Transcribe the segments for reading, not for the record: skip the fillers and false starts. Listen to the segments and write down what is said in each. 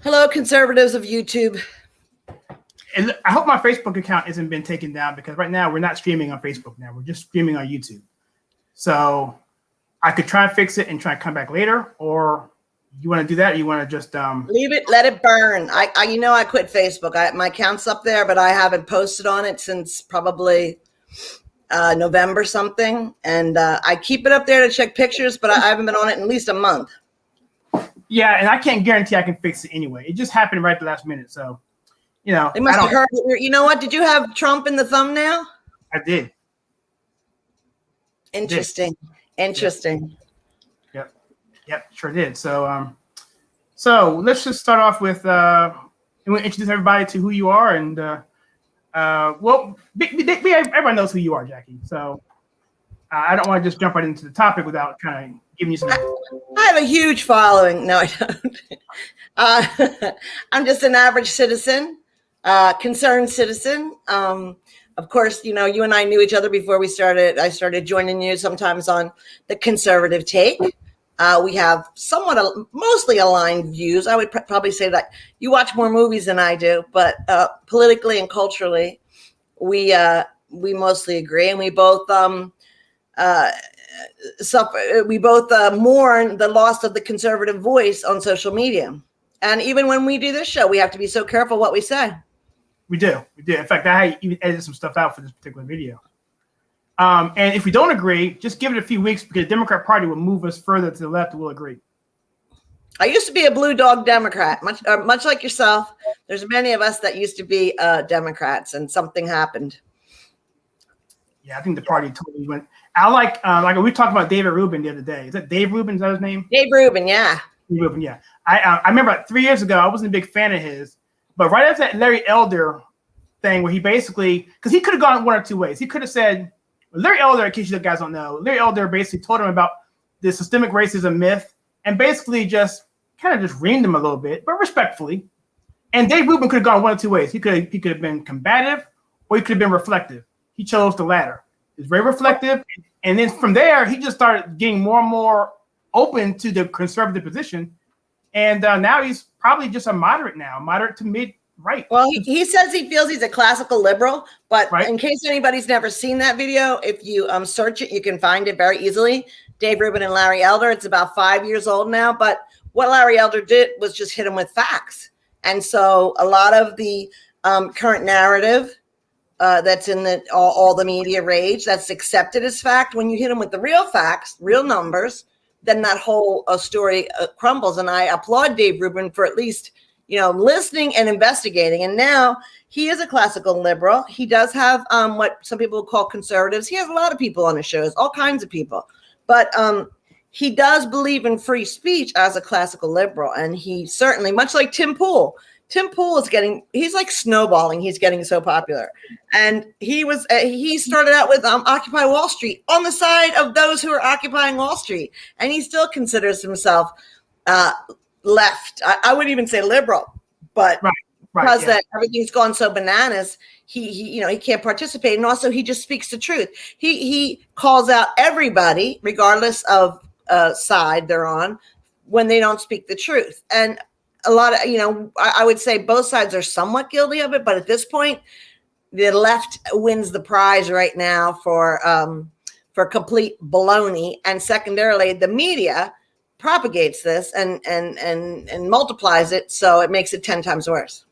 Hello, conservatives of YouTube. And I hope my Facebook account hasn't been taken down because right now we're not streaming on Facebook now. We're just streaming on YouTube. So I could try and fix it and try and come back later, or you want to do that? Or you want to just leave it, let it burn. I quit Facebook. My account's up there, but I haven't posted on it since probably November something. And I keep it up there to check pictures, but I haven't been on it in at least a month. Yeah, and I can't guarantee I can fix it anyway. It just happened right at the last minute, so they must have heard. You know what? Did you have Trump in the thumbnail? I did. Interesting. Interesting. Yep, sure did. So so let's just start off with we introduce everybody to who you are, and well, everybody knows who you are, Jackie. So I don't want to just jump right into the topic without kind of giving you some. I have a huge following. No, I don't. I'm just an average citizen, concerned citizen. Of course, you and I knew each other before we started. I started joining you sometimes on the conservative take. We have mostly aligned views. I would probably say that you watch more movies than I do, but politically and culturally, we mostly agree, and we both mourn the loss of the conservative voice on social media. And even when we do this show, we have to be so careful what we say. We do. In fact, I even edited some stuff out for this particular video. And if we don't agree, just give it a few weeks because the Democrat Party will move us further to the left and we'll agree. I used to be a blue dog Democrat, much like yourself. There's many of us that used to be Democrats, and something happened. Yeah, I think the party totally went. I like we talked about David Rubin the other day. Is that Dave Rubin? Is that his name? Dave Rubin, yeah. Dave Rubin, yeah. I remember 3 years ago, I wasn't a big fan of his, but right after that Larry Elder thing, where he basically, because he could have gone one or two ways. He could have said, Larry Elder, in case you guys don't know, Larry Elder basically told him about the systemic racism myth and basically just kind of just reamed him a little bit, but respectfully. And Dave Rubin could have gone one or two ways. He could have been combative, or he could have been reflective. He chose the latter. He's very reflective, and then from there, he just started getting more and more open to the conservative position, and now he's probably just a moderate to mid-right. Well, he says he feels he's a classical liberal, but right. In case anybody's never seen that video, if you search it, you can find it very easily. Dave Rubin and Larry Elder. It's about 5 years old now, but what Larry Elder did was just hit him with facts, and so a lot of the current narrative that's in all the media rage, that's accepted as fact. When you hit them with the real facts, real numbers, then that whole story crumbles. And I applaud Dave Rubin for at least, listening and investigating. And now he is a classical liberal. He does have what some people call conservatives. He has a lot of people on his shows, all kinds of people. But he does believe in free speech as a classical liberal. And he certainly, much like Tim Pool is he's like snowballing. He's getting so popular. And he started out with Occupy Wall Street on the side of those who are occupying Wall Street. And he still considers himself left. I wouldn't even say liberal, but because that everything's gone so bananas, he can't participate. And also he just speaks the truth. He calls out everybody, regardless of side they're on, when they don't speak the truth. And a lot of, I would say both sides are somewhat guilty of it, but at this point, the left wins the prize right now for complete baloney, and secondarily, the media propagates this and multiplies it, so it makes it 10 times worse.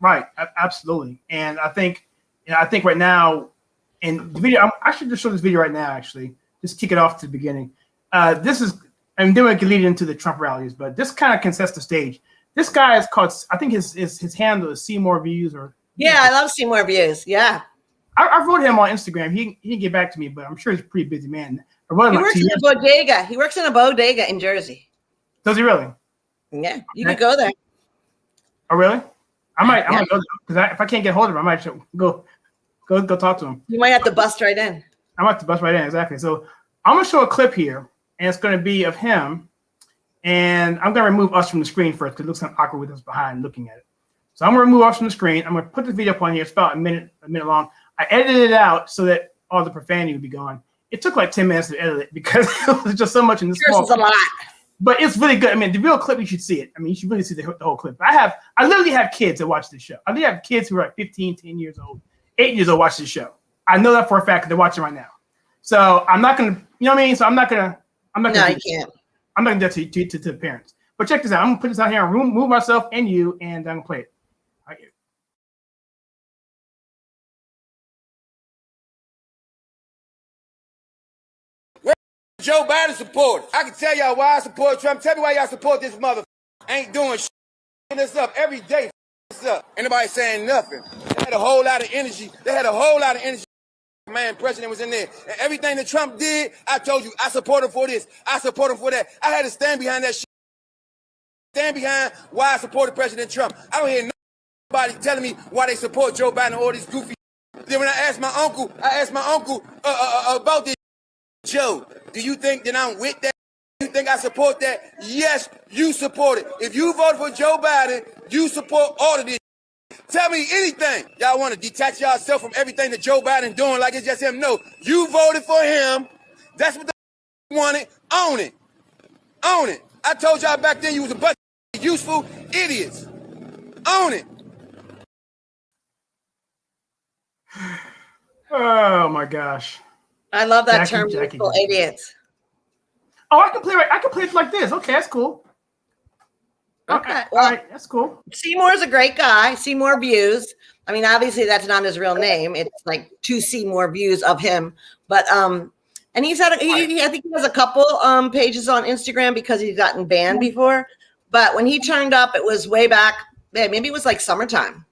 Right, absolutely, and I think right now in the video, I should just show this video right now. Actually, just kick it off to the beginning. This is. And then we can lead into the Trump rallies, but this kind of can set the stage. This guy is called, I think his handle is Seymour Views, or I love Seymour Views. Yeah, I wrote him on Instagram. He didn't get back to me, but I'm sure he's a pretty busy man. He works in a bodega. He works in a bodega in Jersey. Does he really? Yeah, you can go there. Oh, really? I might go because if I can't get hold of him, I might go talk to him. You might have to bust right in. I might have to bust right in, exactly. So I'm gonna show a clip here. And it's going to be of him. And I'm going to remove us from the screen first because it looks kind of awkward with us behind looking at it. So I'm going to remove us from the screen. I'm going to put this video up on here. It's about a minute long. I edited it out so that all the profanity would be gone. It took like 10 minutes to edit it because it was just so much in this small. It's a lot. But it's really good. I mean, the real clip, you should see it. I mean, you should really see the whole clip. I literally have kids that watch this show. I literally have kids who are like 15, 10 years old, 8 years old watch this show. I know that for a fact because they're watching right now. So I'm not gonna, you know what I mean? So I'm not gonna. No, you can't. I'm not gonna do that to the parents. But check this out. I'm gonna put this out here and remove myself and you, and I'm gonna play it. Right here. Joe Biden support. I can tell y'all why I support Trump. Tell me why y'all support this mother. Ain't doing shit. This up every day. This up. Anybody saying nothing. They had a whole lot of energy. Man, president was in there. And everything that Trump did, I told you, I support him for this. I support him for that. I had to stand behind that shit. Stand behind why I supported President Trump. I don't hear nobody telling me why they support Joe Biden or all this goofy. Then when I asked my uncle about this. Joe, do you think that I'm with that? Do you think I support that? Yes, you support it. If you voted for Joe Biden, you support all of this. Tell me anything. Y'all want to detach yourself from everything that Joe Biden doing like it's just him? No, you voted for him. That's what the wanted. Own it. Own it. I told y'all back then you was a bunch of useful idiots. Own it. Oh my gosh. I love that term, useful idiots. Oh, I can play it like this. Okay, that's cool. Okay, well, all right, that's cool. Seymour's a great guy. Seymour Views. I mean, obviously that's not his real name. It's like 2 Seymour views of him. But and he's had I think he has a couple pages on Instagram because he's gotten banned before. But when he turned up, it was way back. Maybe it was like summertime.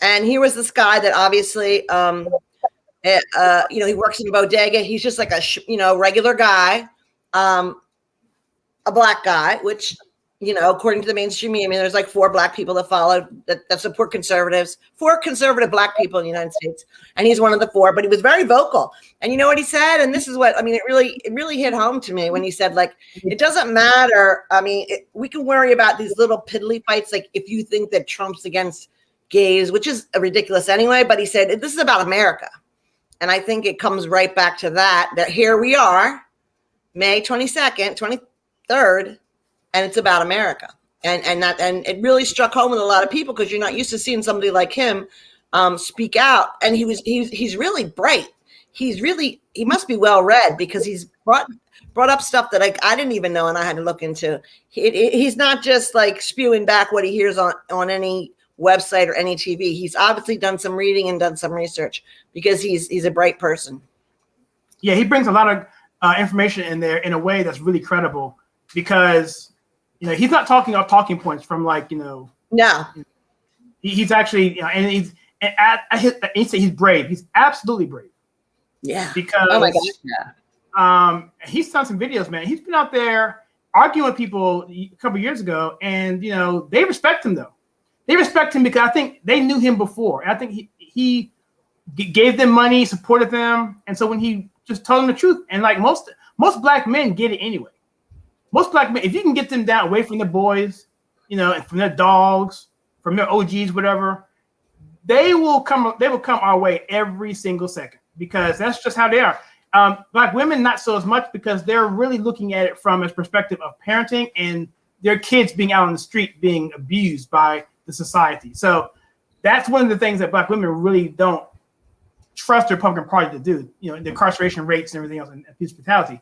And here was this guy that obviously he works in a bodega. He's just like a regular guy, a black guy, which, according to the mainstream media, I mean, there's like 4 black people that follow that support conservatives, 4 conservative black people in the United States. And he's one of the 4, but he was very vocal. And you know what he said? And this is what, I mean, it really hit home to me when he said, like, it doesn't matter. I mean, we can worry about these little piddly fights. Like if you think that Trump's against gays, which is ridiculous anyway, but he said, this is about America. And I think it comes right back to that here we are, May 22nd, 23rd, and it's about America. And it really struck home with a lot of people because you're not used to seeing somebody like him speak out. And he's really bright. He must be well read because he's brought up stuff that I didn't even know and I had to look into. He's not just like spewing back what he hears on any website or any TV. He's obviously done some reading and done some research because he's a bright person. Yeah, he brings a lot of information in there in a way that's really credible because he's not talking off talking points from no. He's actually he's brave. He's absolutely brave. Yeah. Because oh my gosh, yeah. He's done some videos, man. He's been out there arguing with people a couple of years ago, and they respect him though. They respect him because I think they knew him before. And I think he gave them money, supported them. And so when he just told them the truth, and like most black men get it anyway. Most black men, if you can get them down away from their boys, and from their dogs, from their OGs, whatever, they will come our way every single second because that's just how they are. Black women, not so as much because they're really looking at it from a perspective of parenting and their kids being out on the street being abused by the society. So that's one of the things that black women really don't trust the Republican Party to do, the incarceration rates and everything else and police brutality.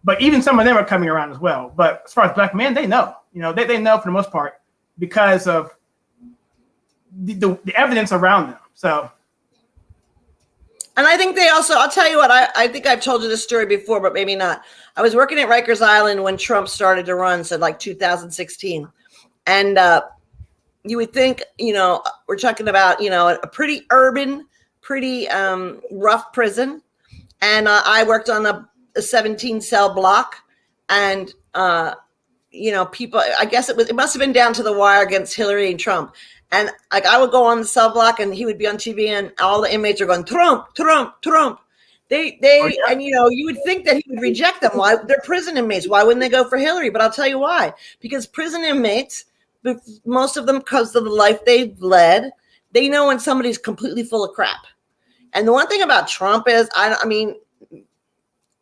But even some of them are coming around as well. But as far as black men, they know, they know for the most part because of the evidence around them. So. And I think they also, I'll tell you what, I think I've told you this story before, but maybe not. I was working at Rikers Island when Trump started to run, so like 2016. And you would think, we're talking about, a pretty urban, pretty rough prison. And I worked on a 17 cell block and, people, I guess it must have been down to the wire against Hillary and Trump. And like I would go on the cell block and he would be on TV and all the inmates are going, Trump, Trump, Trump. And you would think that he would reject them. Why? They're prison inmates. Why wouldn't they go for Hillary? But I'll tell you why. Because prison inmates, most of them, because of the life they've led, they know when somebody's completely full of crap. And the one thing about Trump is, I mean,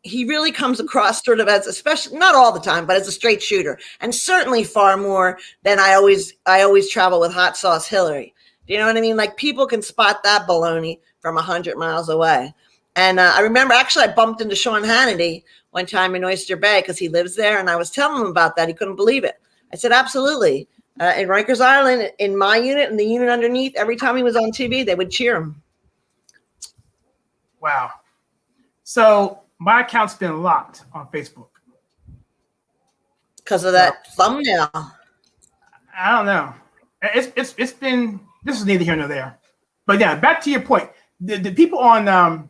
he really comes across sort of as, especially not all the time, but as a straight shooter, and certainly far more than I always travel with hot sauce Hillary. Do you know what I mean? Like, people can spot that baloney from 100 miles away. And I remember, actually, I bumped into Sean Hannity one time in Oyster Bay because he lives there, and I was telling him about that. He couldn't believe it. I said, absolutely. In Rikers Island, in my unit and the unit underneath, every time he was on TV, they would cheer him. Wow. So my account's been locked on Facebook. Because of that thumbnail. I don't know. It's been, this is neither here nor there. But yeah, back to your point. The people on,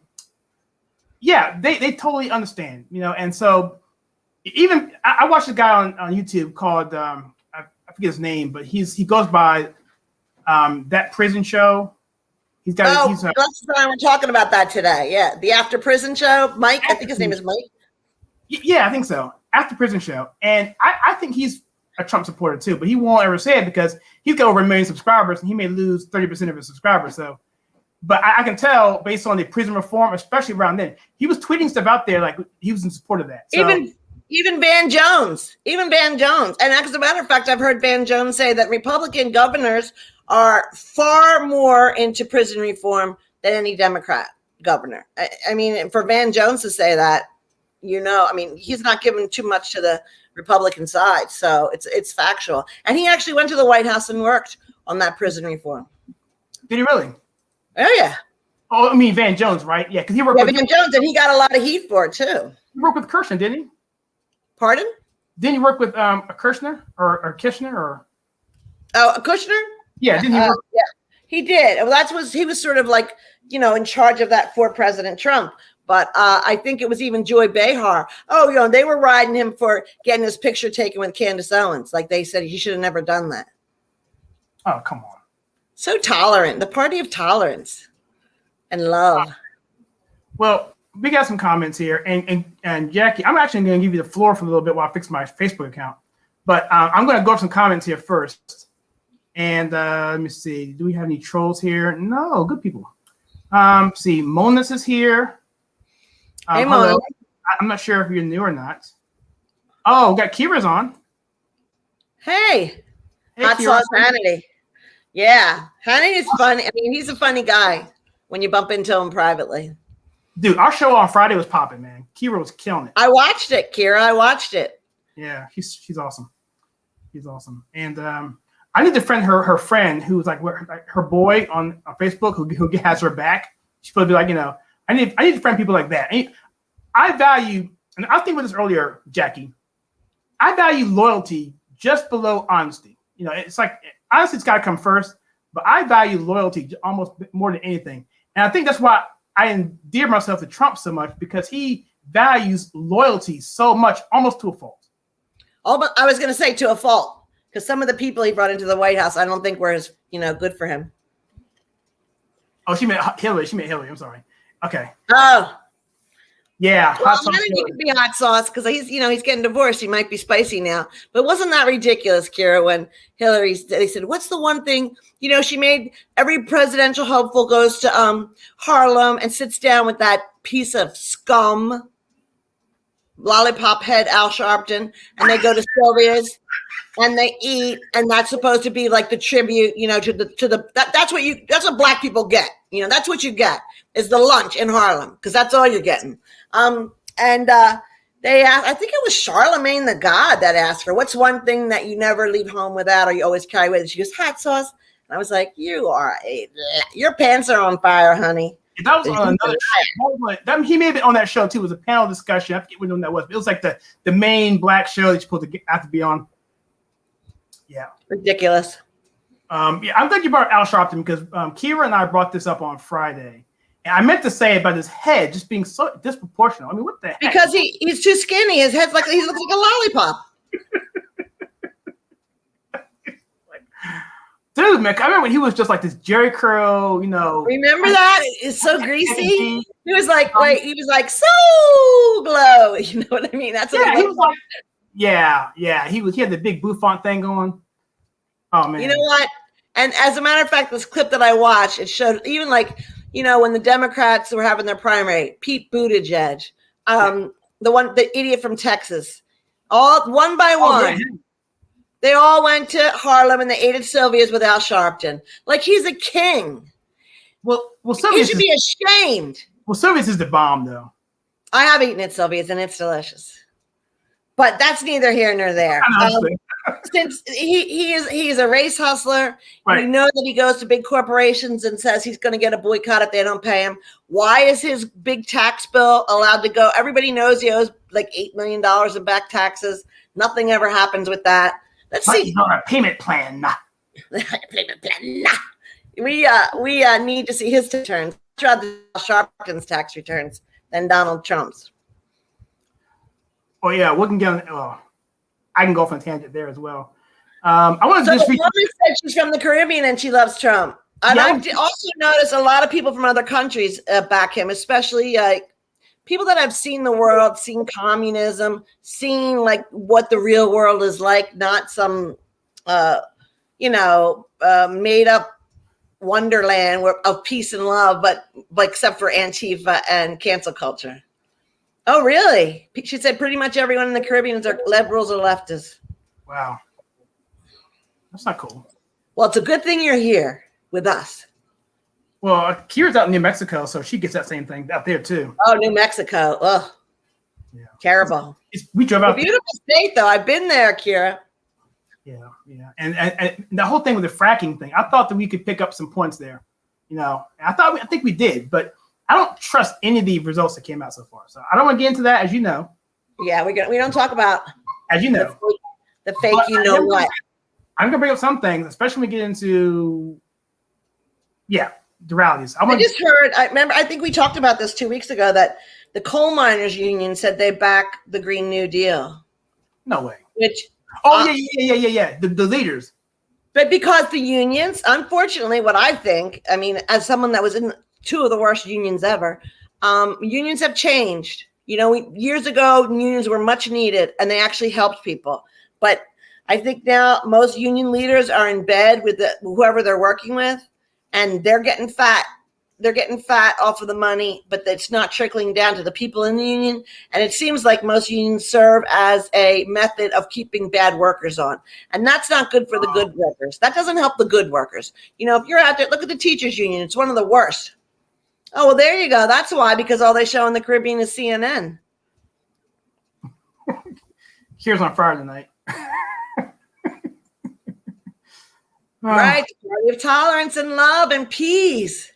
they totally understand, and so even I watched a guy on YouTube called, I forget his name, but he goes by That Prison Show. He's got. We're talking about that today. Yeah, the After Prison Show. Mike, I think his name is Mike. Yeah, I think so. After Prison Show, and I think he's a Trump supporter too, but he won't ever say it because he's got over 1 million subscribers, and he may lose 30% of his subscribers. So, but I can tell based on the prison reform, especially around then, he was tweeting stuff out there like he was in support of that. So, Even Van Jones, and as a matter of fact, I've heard Van Jones say that Republican governors are far more into prison reform than any Democrat governor. I mean, for Van Jones to say that, he's not giving too much to the Republican side, so it's factual. And he actually went to the White House and worked on that prison reform. Did he really? Oh yeah. Oh, I mean Van Jones, right? Yeah, because he worked with Van Jones, and he got a lot of heat for it too. He worked with Kirshner, didn't he? Pardon? Didn't you work with Kirshner or Kishner or? Oh, Kushner? Yeah, didn't he work? Yeah, he did. Well, he was sort of like, in charge of that for President Trump. But I think it was even Joy Behar. Oh, they were riding him for getting his picture taken with Candace Owens. Like, they said he should have never done that. Oh, come on. So tolerant. The party of tolerance and love. Well, we got some comments here, and Jackie, I'm actually going to give you the floor for a little bit while I fix my Facebook account. But I'm going to go over some comments here first. And let me see. Do we have any trolls here? No, good people. See, Monas is here. Hey, hello. Mona. I'm not sure if you're new or not. Oh, we got Kira's on. Hey, Hot Kira. Sauce Hannity. Yeah, Hannity is funny. I mean, he's a funny guy when you bump into him privately. Dude, our show on Friday was popping, man. Kira was killing it. I watched it, Kira. I watched it. Yeah, she's awesome. She's awesome. And I need to friend her friend who's like her boy on Facebook who has her back. She's supposed to be like, I need to friend people like that. I value, and I was thinking about this earlier, Jackie. I value loyalty just below honesty. It's like honesty has got to come first, but I value loyalty almost more than anything. And I think that's why I endear myself to Trump so much, because he values loyalty so much, almost to a fault. Oh, but I was going to say to a fault, because some of the people he brought into the White House, I don't think were as good for him. Oh, she meant Hillary. I'm sorry. Okay. Oh. Yeah. Well, he could be hot sauce because he's getting divorced. He might be spicy now. But wasn't that ridiculous, Kira, when they said, what's the one thing, she made every presidential hopeful goes to Harlem and sits down with that piece of scum, lollipop head Al Sharpton, and they go to Sylvia's and they eat, and that's supposed to be like the tribute, that's what black people get. That's what you get is the lunch in Harlem, because that's all you're getting. They asked, I think it was Charlemagne the God that asked her, what's one thing that you never leave home without or you always carry with you? She goes, hot sauce. And I was like, your pants are on fire, honey. That was on another show. He may have been on that show too. It was a panel discussion. I forget which one that was. But it was like the main black show that you're supposed to have to be on. Yeah. Ridiculous. I'm glad you brought Al Sharpton, because Kira and I brought this up on Friday. And I meant to say about his head just being so disproportional. I mean, what the heck? Because he's too skinny. His head's he looks like a lollipop. Dude, man, I remember when he was just like this Jerry curl, Remember that? It's so greasy. He was like, so glow. You know what I mean? That's what he was like. Yeah. He had the big bouffant thing going. Oh man. You know what? And as a matter of fact, this clip that I watched, it showed even when the Democrats were having their primary, Pete Buttigieg, the idiot from Texas. All one by one. Yeah. They all went to Harlem and they ate at Sylvia's with Al Sharpton. Like he's a king. Well, He Sylvia's should be ashamed. Well, Sylvia's is the bomb, though. I have eaten at Sylvia's and it's delicious. But that's neither here nor there. Since he is a race hustler, right. We know that he goes to big corporations and says he's going to get a boycott if they don't pay him. Why is his big tax bill allowed to go? Everybody knows he owes like $8 million in back taxes. Nothing ever happens with that. Let's see. He's on a payment plan. Payment plan. We need to see his returns. I'd rather Sharpton's tax returns than Donald Trump's. Oh yeah, we can get on. Oh, I can go off on a tangent there as well. I want to just. The woman said she's from the Caribbean and she loves Trump. And I also noticed a lot of people from other countries back him, especially people that have seen the world, seen communism, seen like what the real world is like, not some, made up wonderland of peace and love, but except for Antifa and cancel culture. Oh, really? She said pretty much everyone in the Caribbean are liberals or leftists. Wow. That's not cool. Well, it's a good thing you're here with us. Well, Kira's out in New Mexico, so she gets that same thing out there, too. Oh, New Mexico. Ugh. Yeah. Terrible. We drove out. It's a beautiful state, though. I've been there, Kira. Yeah. And the whole thing with the fracking thing, I thought that we could pick up some points there. I think we did, but I don't trust any of the results that came out so far. So I don't want to get into that, as you know. Yeah, we don't talk about, as you know, the fake. What. I'm gonna bring up some things, especially when we get into, the rallies. I just heard. I think we talked about this 2 weeks ago that the coal miners union said they back the Green New Deal. No way. Which? Yeah. The leaders. But because the unions, unfortunately, what I think, I mean, as someone that was in two of the worst unions ever, unions have changed. Years ago, unions were much needed and they actually helped people. But I think now most union leaders are in bed with whoever they're working with, and they're getting fat. They're getting fat off of the money, but it's not trickling down to the people in the union. And it seems like most unions serve as a method of keeping bad workers on. And that's not good for the good workers. That doesn't help the good workers. If you're out there, look at the teachers union. It's one of the worst. Oh, well, there you go. That's why, because all they show in the Caribbean is CNN. Here's on fire tonight. Right. Party of tolerance and love and peace.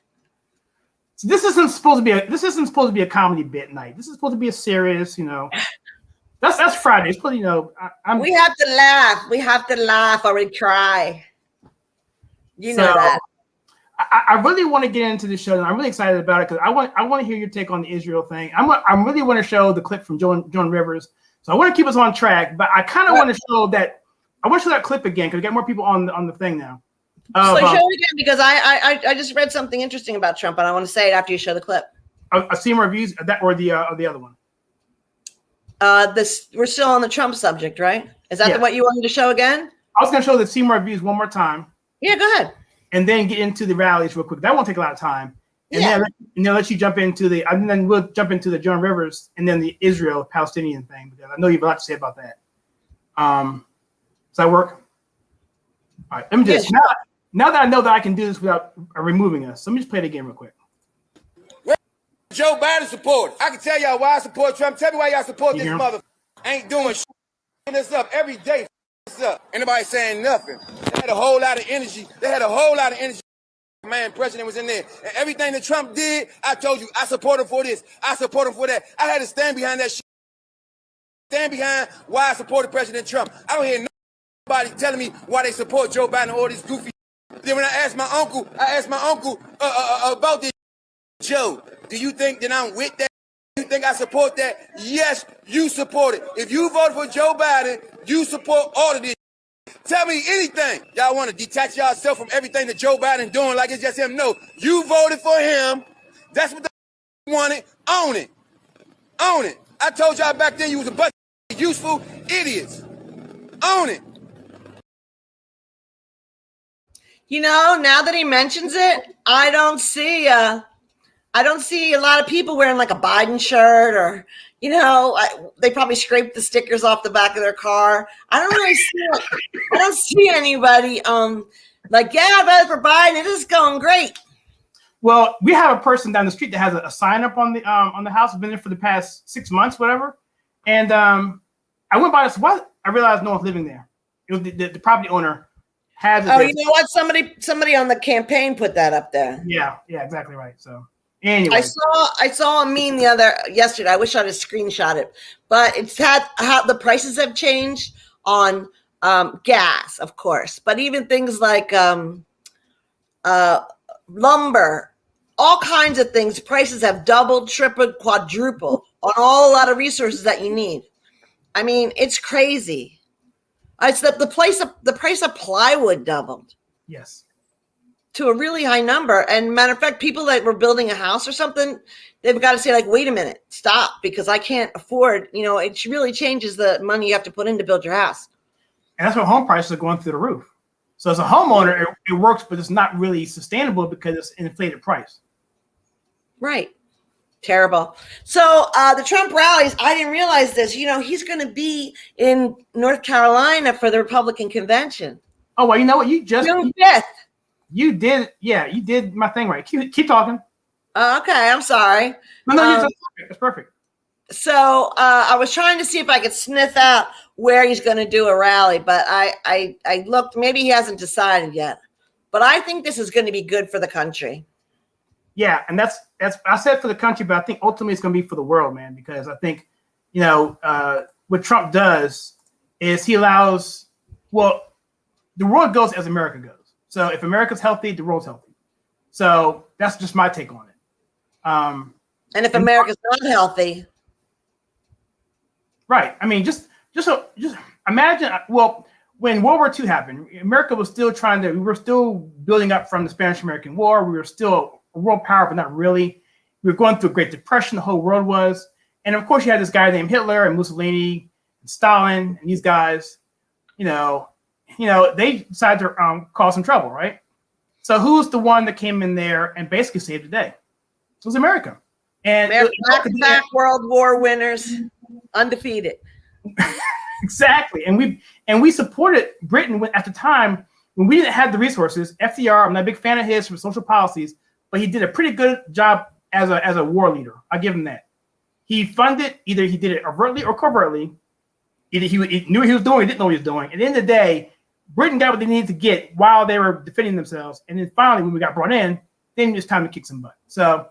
So this isn't supposed to be a comedy bit night. This is supposed to be a serious, That's Friday. It's supposed to, we have to laugh. We have to laugh or we cry. You know that. I really want to get into the show, and I'm really excited about it because I want to hear your take on the Israel thing. I really want to show the clip from Joan Rivers, so I want to keep us on track. But I kind of want to show that. I want to show that clip again because we got more people on the thing now. So show it again because I just read something interesting about Trump, and I want to say it after you show the clip. Seymour reviews that or the other one. We're still on the Trump subject, right? Is that what you wanted to show again? I was going to show the Seymour reviews one more time. Yeah, go ahead. And then get into the rallies real quick. That won't take a lot of time. And then let you jump into and then we'll jump into the Joan Rivers and then the Israel Palestinian thing because I know you have a lot to say about that. Does that work? All right. Let me just now that I know that I can do this without removing us. Let me just play it again real quick. Joe Biden support. I can tell y'all why I support Trump. Tell me why y'all support this mother. Ain't doing shit. This up every day. Up. Anybody saying nothing. They had a whole lot of energy. Man, president was in there. And everything that Trump did, I told you, I support him for this. I support him for that. I had to stand behind that shit. Stand behind why I supported President Trump. I don't hear nobody telling me why they support Joe Biden or all this goofy. Then when I asked my uncle about this. Joe, do you think that I'm with that? Do you think I support that? Yes, you support it. If you voted for Joe Biden, you support all of this. Tell me anything. Y'all want to detach yourself from everything that Joe Biden doing like it's just him. No, you voted for him. That's what the wanted. Own it. Own it. I told y'all back then you was a bunch of useful idiots. Own it. Now that he mentions it, I don't see I don't see a lot of people wearing like a Biden shirt or, they probably scraped the stickers off the back of their car. I don't see anybody like, yeah, I voted for Biden. It is going great. Well, we have a person down the street that has a sign up on the house. Been there for the past 6 months, whatever. And I went by this. What? I realized no one's living there. It was the property owner has. Oh, you know what? Somebody on the campaign put that up there. Yeah, exactly right. So anyway, I saw a meme yesterday. I wish I'd have screenshot it, but it's had how the prices have changed on gas, of course, but even things like lumber, all kinds of things. Prices have doubled, tripled, quadrupled on a lot of resources that you need. I mean, it's crazy. It's the price of plywood doubled. Yes. To a really high number. And matter of fact, people that were building a house or something, they've got to say like, wait a minute, stop, because I can't afford, it really changes the money you have to put in to build your house. And that's why home prices are going through the roof. So as a homeowner, it works, but it's not really sustainable because it's an inflated price. Right. Terrible. So the Trump rallies, I didn't realize this, he's going to be in North Carolina for the Republican convention. Oh, well, you know what? You did my thing right. Keep talking. Okay, I'm sorry. No, that's perfect. So I was trying to see if I could sniff out where he's going to do a rally, but I looked. Maybe he hasn't decided yet. But I think this is going to be good for the country. Yeah, and that's I said for the country, but I think ultimately it's going to be for the world, man. Because I think what Trump does is he allows the world goes as America goes. So if America's healthy, the world's healthy. So that's just my take on it. And if America's not healthy, right? I mean, just imagine. Well, when World War II happened, America was still we were still building up from the Spanish-American War. We were still a world power, but not really. We were going through a Great Depression. The whole world was, and of course, you had this guy named Hitler and Mussolini and Stalin and these guys. They decided to cause some trouble, right? So who's the one that came in there and basically saved the day? It was America. And back World War winners, undefeated. Exactly. And we supported Britain at the time when we didn't have the resources. FDR, I'm not a big fan of his for social policies, but he did a pretty good job as a war leader. I give him that. He funded, either he did it overtly or covertly. Either he knew what he was doing, or he didn't know what he was doing. At the end of the day, Britain got what they needed to get while they were defending themselves. And then finally, when we got brought in, then it's time to kick some butt. So,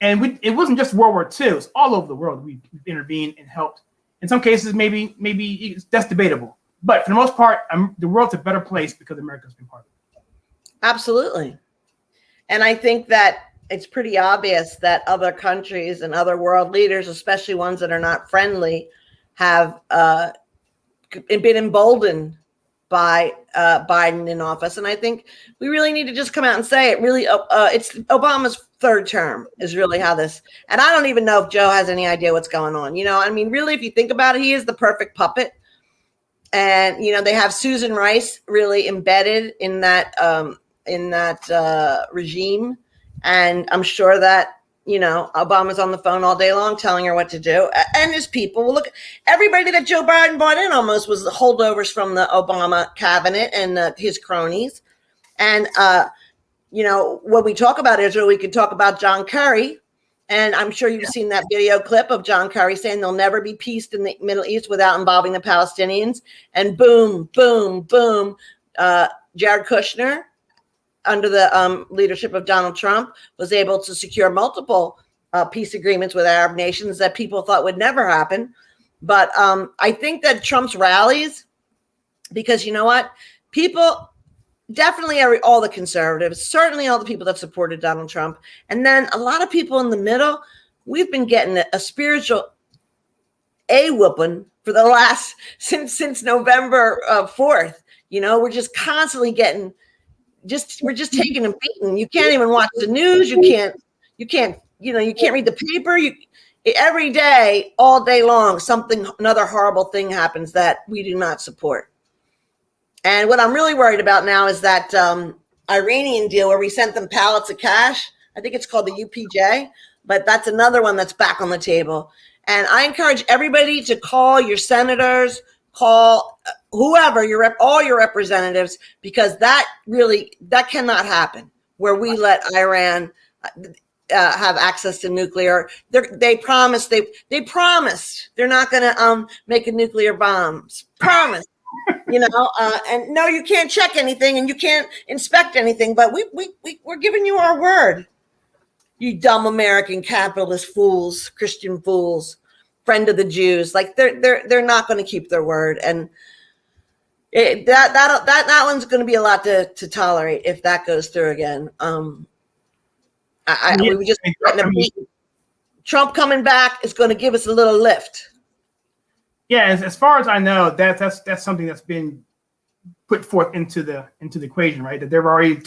and it wasn't just World War II. It's all over the world. We've intervened and helped. In some cases, maybe that's debatable. But for the most part, the world's a better place because America's been part of it. Absolutely. And I think that it's pretty obvious that other countries and other world leaders, especially ones that are not friendly, have been emboldened by Biden in office. And I think we really need to just come out and say it. Really, it's Obama's third term is really how this. And I don't even know if Joe has any idea what's going on. I mean, really, if you think about it, he is the perfect puppet. And they have Susan Rice really embedded in that regime. And I'm sure that Obama's on the phone all day long telling her what to do. And his people. Well, look, everybody that Joe Biden brought in almost was holdovers from the Obama cabinet and his cronies. And, when we talk about Israel, we could talk about John Kerry. And I'm sure you've seen that video clip of John Kerry saying there'll never be peace in the Middle East without involving the Palestinians. And boom, boom, boom. Jared Kushner, under the leadership of Donald Trump, was able to secure multiple peace agreements with Arab nations that people thought would never happen. But I think that Trump's rallies, because you know what? People, definitely all the conservatives, certainly all the people that supported Donald Trump, and then a lot of people in the middle, we've been getting a spiritual whooping for the last, since November 4th. We're just constantly getting, we're just taking a beating. You can't even watch the news. You can't read the paper. Every day, all day long, another horrible thing happens that we do not support. And what I'm really worried about now is that Iranian deal where we sent them pallets of cash. I think it's called the UPJ, but that's another one that's back on the table. And I encourage everybody to call your senators, call whoever, all your representatives, because that cannot happen where we let Iran have access to nuclear. They promised they're not going to make a nuclear bomb. Promise. And no, you can't check anything and you can't inspect anything, but we're giving you our word. You dumb American capitalist fools, Christian fools, friend of the Jews. Like they're not going to keep their word, and that one's going to be a lot to tolerate if that goes through again. Trump coming back is going to give us a little lift. Yeah, as far as I know, that's something that's been put forth into the equation, right? That they're already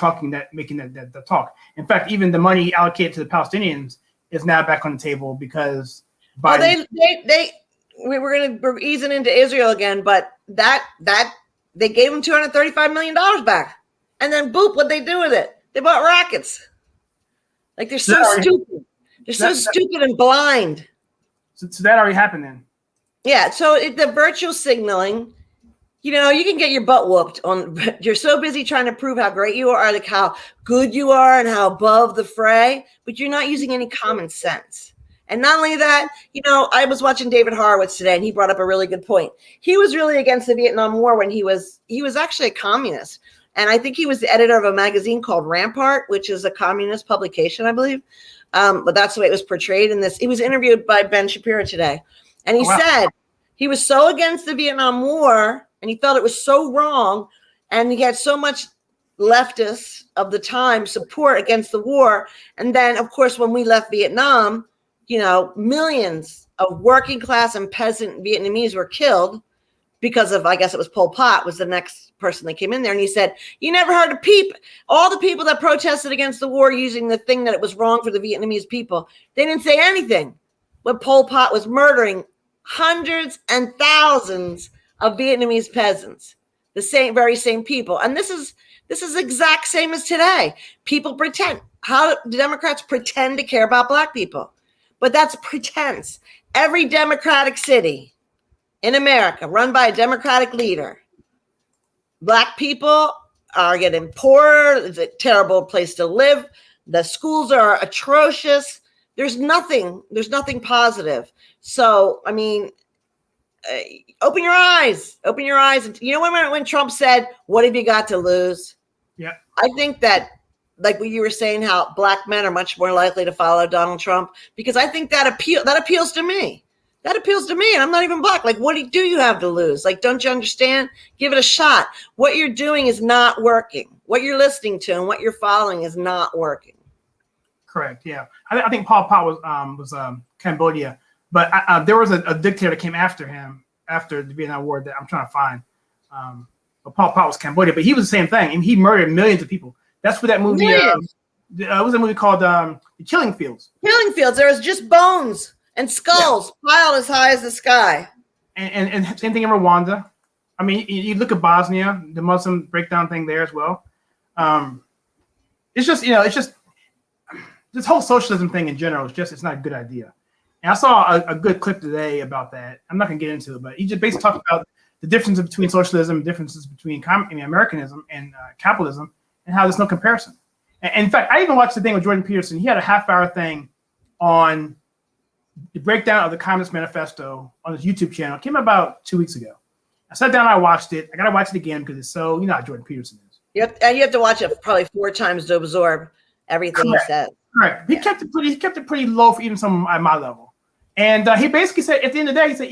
making that talk. In fact, even the money allocated to the Palestinians is now back on the table because Biden. We're easing into Israel again, but that they gave them $235 million back, and then boop, what they do with it? They bought rockets. Like they're so stupid. They're so stupid and blind. So that already happened then. Yeah. So the virtual signaling. You can get your butt whooped on. You're so busy trying to prove how great you are, like how good you are and how above the fray, but you're not using any common sense. And not only that, I was watching David Horowitz today, and he brought up a really good point. He was really against the Vietnam War when he was actually a communist. And I think he was the editor of a magazine called Rampart, which is a communist publication, I believe. But that's the way it was portrayed in this. He was interviewed by Ben Shapiro today. And he said he was so against the Vietnam War, and he felt it was so wrong, and he had so much leftists of the time support against the war. And then, of course, when we left Vietnam, millions of working class and peasant Vietnamese were killed because of, I guess it was Pol Pot was the next person that came in there. And he said, you never heard a peep. All the people that protested against the war using the thing that it was wrong for the Vietnamese people, they didn't say anything when Pol Pot was murdering hundreds and thousands of Vietnamese peasants, very same people. And this is exact same as today. People pretend. How the Democrats pretend to care about black people, but that's pretense. Every Democratic city in America run by a Democratic leader, black people are getting poorer. It's a terrible place to live. The schools are atrocious. There's nothing positive. So, I mean, open your eyes. And when Trump said, "What have you got to lose?" Yeah, I think that, like what you were saying, how black men are much more likely to follow Donald Trump, because I think that appeals to me. That appeals to me, and I'm not even black. Like, what do you have to lose? Like, don't you understand? Give it a shot. What you're doing is not working. What you're listening to and what you're following is not working. Correct. Yeah, I think Pol Pot was Cambodia. But there was a dictator that came after him after the Vietnam War that I'm trying to find. But Pol Pot was Cambodia, but he was the same thing. And he murdered millions of people. That's what that movie was a movie called The Killing Fields. Killing Fields. There was just bones and skulls piled as high as the sky. And same thing in Rwanda. I mean, you look at Bosnia, the Muslim breakdown thing there as well. It's just this whole socialism thing in general it's not a good idea. And I saw a good clip today about that. I'm not going to get into it, but he just basically talked about the differences between socialism, differences between Americanism and capitalism, and how there's no comparison. And in fact, I even watched the thing with Jordan Peterson. He had a half-hour thing on the breakdown of the Communist Manifesto on his YouTube channel. It came out about 2 weeks ago. I sat down and I watched it. I got to watch it again because it's so, how Jordan Peterson is. You have to watch it probably 4 times to absorb everything he said. Correct. He kept it pretty low for even some at my level. And he basically said, at the end of the day, he said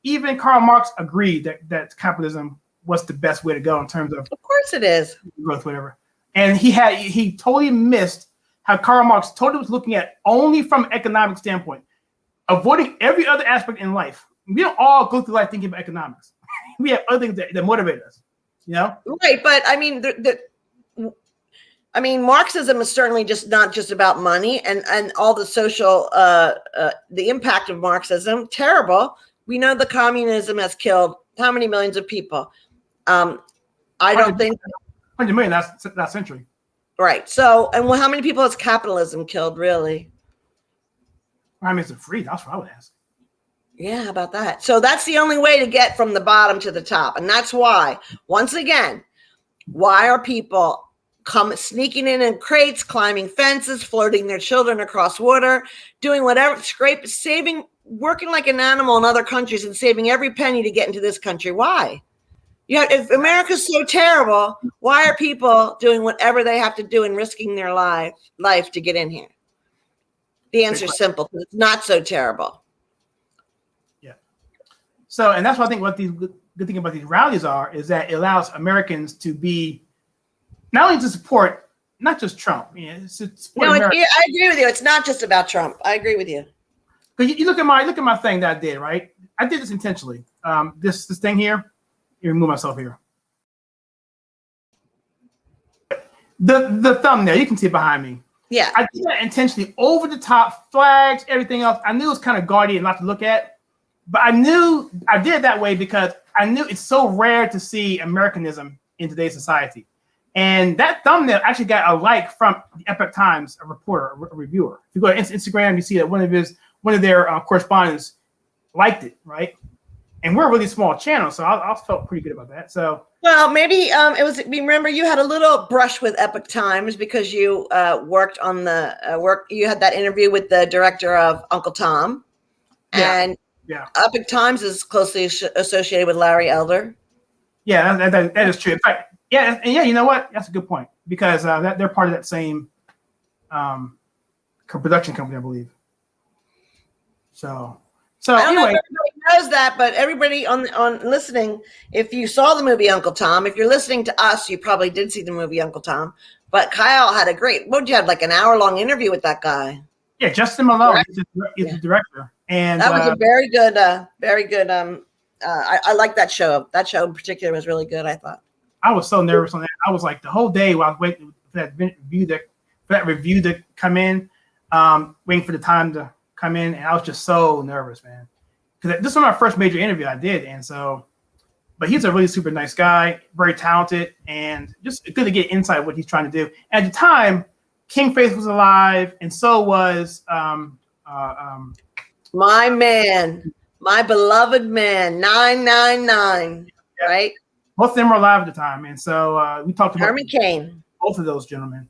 even Karl Marx agreed that capitalism was the best way to go in terms of course it is, growth, whatever. And he totally missed how Karl Marx totally was looking at only from an economic standpoint, avoiding every other aspect in life. We don't all go through life thinking about economics. We have other things that motivate us, Right, but I mean, Marxism is certainly not just about money and all the social, the impact of Marxism, terrible. We know the communism has killed how many millions of people? I don't think 100 million that century. Right. So, and how many people has capitalism killed, really? I mean, it's free. That's what I would ask. Yeah, how about that? So that's the only way to get from the bottom to the top. And that's why, once again, why are people sneaking in crates, climbing fences, floating their children across water, doing whatever, working like an animal in other countries and saving every penny to get into this country? Why? Yeah, if America's so terrible, why are people doing whatever they have to do and risking their life to get in here? The answer is simple. It's not so terrible. Yeah. So, and that's what I think what these good thing about these rallies is that it allows Americans to be not only to support not just Trump. Support I agree with you. It's not just about Trump. I agree with you. Because you look at my thing that I did, right? I did this intentionally. This thing here. Let me remove myself here. The thumbnail, you can see it behind me. Yeah. I did that intentionally, over the top, flags, everything else. I knew it was kind of gaudy and a lot to look at, but I knew I did it that way because I knew it's so rare to see Americanism in today's society. And that thumbnail actually got a like from the Epoch Times, a reporter, a reviewer. If you go to Instagram, you see that one of their correspondents liked it, right? And we're a really small channel, so I felt pretty good about that. So, well, maybe it was. Remember, you had a little brush with Epoch Times because you worked on the work. You had that interview with the director of Uncle Tom, and Epoch Times is closely associated with Larry Elder. Yeah, that is true. In fact, you know what? That's a good point because they're part of that same production company, I believe. So I don't know anyway, if everybody knows that, but everybody on listening, if you saw the movie Uncle Tom, if you're listening to us, you probably did see the movie Uncle Tom. But Kyle had what you have, like an hour-long interview with that guy. Yeah, Justin Malone is the director, and that was a very good. I like that show. That show in particular was really good, I thought. I was so nervous on that. I was like the whole day while I was waiting for that review to come in, waiting for the time to come in, and I was just so nervous, man. Because this was my first major interview I did, and so, but he's a really super nice guy, very talented, and just good to get insight what he's trying to do. At the time, Kingface was alive, and so was my man, my beloved man, 999, right? Both of them were alive at the time, and so we talked about Herman Cain, both of those gentlemen.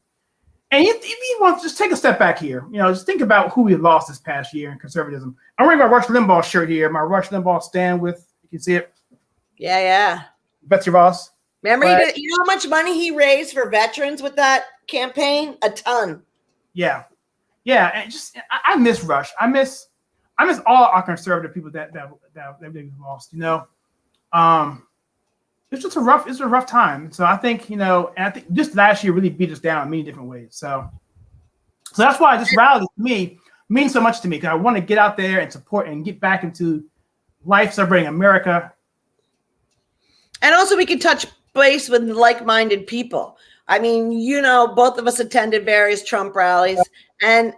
And if you want to just take a step back here, just think about who we lost this past year in conservatism. I'm wearing my Rush Limbaugh shirt here, my Rush Limbaugh stand with, you can see it. Yeah. Betsy Ross. Remember, you know how much money he raised for veterans with that campaign? A ton. Yeah, and just I miss Rush. I miss all our conservative people that we lost. It's just a rough time. So I think, and I think just last year really beat us down in many different ways. So that's why this rally to me means so much to me, because I want to get out there and support and get back into life, celebrating America. And also we could touch base with like-minded people. I mean, both of us attended various Trump rallies, and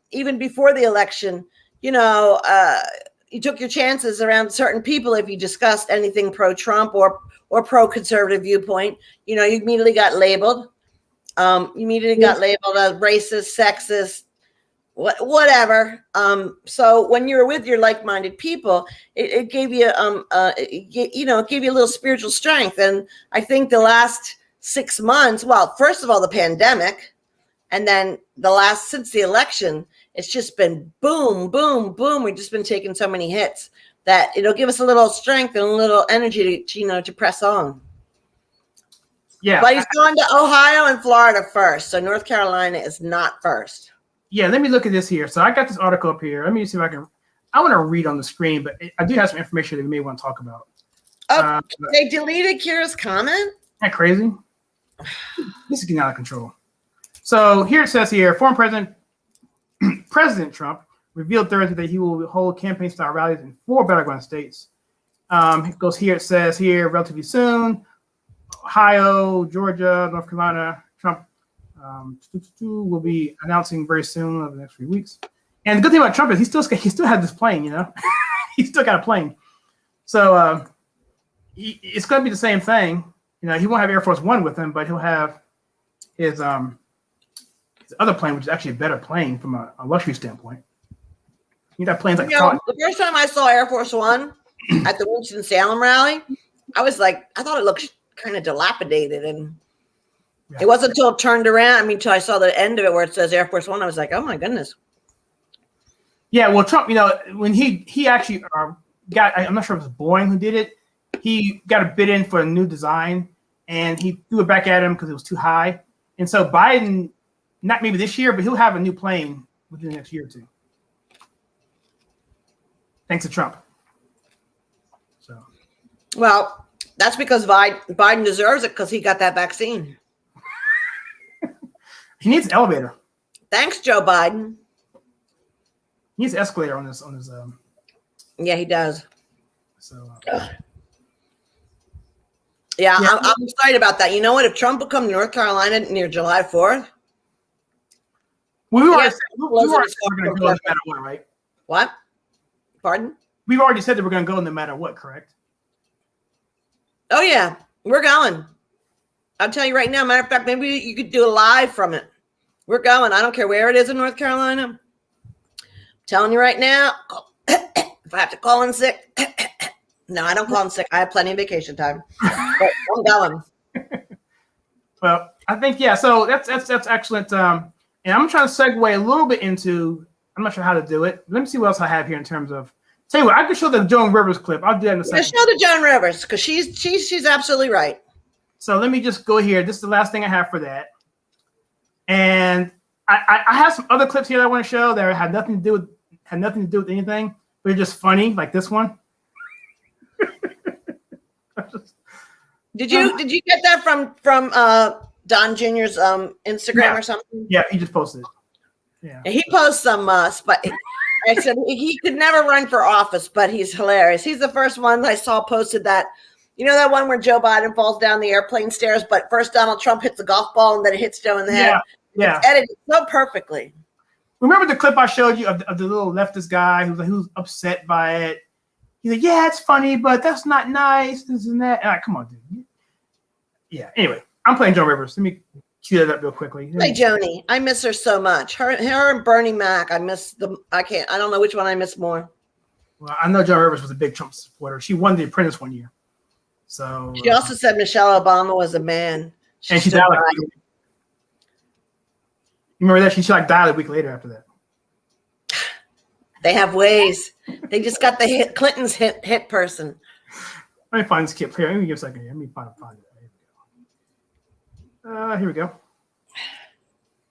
even before the election, you took your chances around certain people if you discussed anything pro-Trump or pro-conservative viewpoint. You immediately got labeled. You immediately got labeled as racist, sexist, whatever. So when you were with your like-minded people, it gave you it gave you a little spiritual strength. And I think the last 6 months, well, first of all, the pandemic, and then since the election, it's just been boom, boom, boom. We've just been taking so many hits that it'll give us a little strength and a little energy to press on. Yeah. But he's going to Ohio and Florida first. So North Carolina is not first. Yeah, let me look at this here. So I got this article up here. Let me see if I want to read on the screen, but I do have some information that we may want to talk about. Oh, they deleted Kira's comment? Isn't that crazy? This is getting out of control. So here it says here, former President Trump revealed Thursday that he will hold campaign-style rallies in 4 battleground states. It says here, relatively soon, Ohio, Georgia, North Carolina, Trump will be announcing very soon over the next few weeks. And the good thing about Trump is he still has this plane, he still got a plane. So it's going to be the same thing. He won't have Air Force One with him, but he'll have his the other plane, which is actually a better plane from a luxury standpoint. You got planes like the first time I saw Air Force One at the Winston-Salem rally, I thought it looked kind of dilapidated, and it wasn't until it turned around. Until I saw the end of it where it says Air Force One, I was like, oh my goodness. Yeah, well, Trump, when he actually got, I'm not sure if it was Boeing who did it. He got a bid in for a new design, and he threw it back at him because it was too high. And so Biden, not maybe this year, but he'll have a new plane within the next year or two. Thanks to Trump. So, well, that's because Biden deserves it because he got that vaccine. He needs an elevator. Thanks, Joe Biden. He needs an escalator on his. Yeah, he does. So. Yeah, I'm excited about that. You know what? If Trump would come to North Carolina near July 4th. We already said we're going to go no matter what, right? What? Pardon? We've already said that we're going to go no matter what, correct? Oh, yeah. We're going. I'll tell you right now. Matter of fact, maybe you could do a live from it. We're going. I don't care where it is in North Carolina. I'm telling you right now, if I have to call in sick, no, I don't call in sick. I have plenty of vacation time. But I'm going. Well, I think, yeah, so that's excellent. And I'm trying to segue a little bit into, I'm not sure how to do it. Let me see what else I have here in terms of, tell you what, I can show the Joan Rivers clip. I'll do that in a second. Show the Joan Rivers because she's absolutely right. So let me just go here. This is the last thing I have for that. And I have some other clips here that I want to show that had nothing to do with anything, but they're just funny, like this one. Did you get that from Don Jr.'s Instagram or something? Yeah, he just posted it. Yeah. He posts some but I said he could never run for office, but he's hilarious. He's the first one I saw posted that. You know that one where Joe Biden falls down the airplane stairs, but first Donald Trump hits a golf ball and then it hits Joe in the head. Yeah. It's edited so perfectly. Remember the clip I showed you of the little leftist guy who's upset by it? He's like, yeah, it's funny, but that's not nice, this and that. Come on, dude. Yeah, anyway, I'm playing Joan Rivers. Let me cue that up real quickly. Hey, Joni, I miss her so much. Her and Bernie Mac, I miss them. I don't know which one I miss more. Well, I know Joan Rivers was a big Trump supporter. She won The Apprentice one year. So she also said Michelle Obama was a man. And she died you remember that? She died a week later after that. They have ways. They just got the Clinton's hit person. Let me find this clip here. Let me give a second here. Let me find it. Here we go.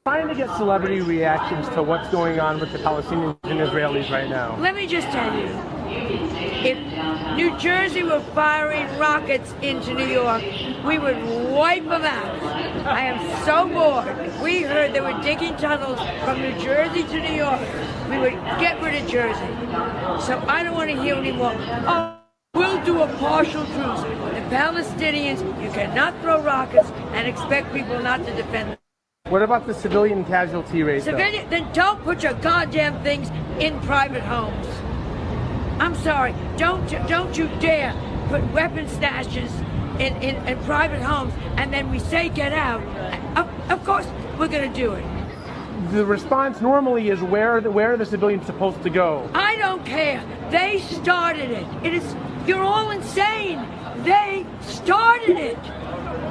Trying to get celebrity reactions to what's going on with the Palestinians and Israelis right now. Let me just tell you, if New Jersey were firing rockets into New York, we would wipe them out. I am so bored. We heard they were digging tunnels from New Jersey to New York. We would get rid of Jersey. So I don't want to hear anymore. Oh, we'll do a partial truce. The Palestinians, you cannot throw rockets and expect people not to defend them. What about the civilian casualty rate? Then don't put your goddamn things in private homes. I'm sorry. Don't you dare put weapon stashes in private homes, and then we say get out. Of course we're going to do it. The response normally is where are the civilians supposed to go? I don't care. They started it. You're all insane. They started it.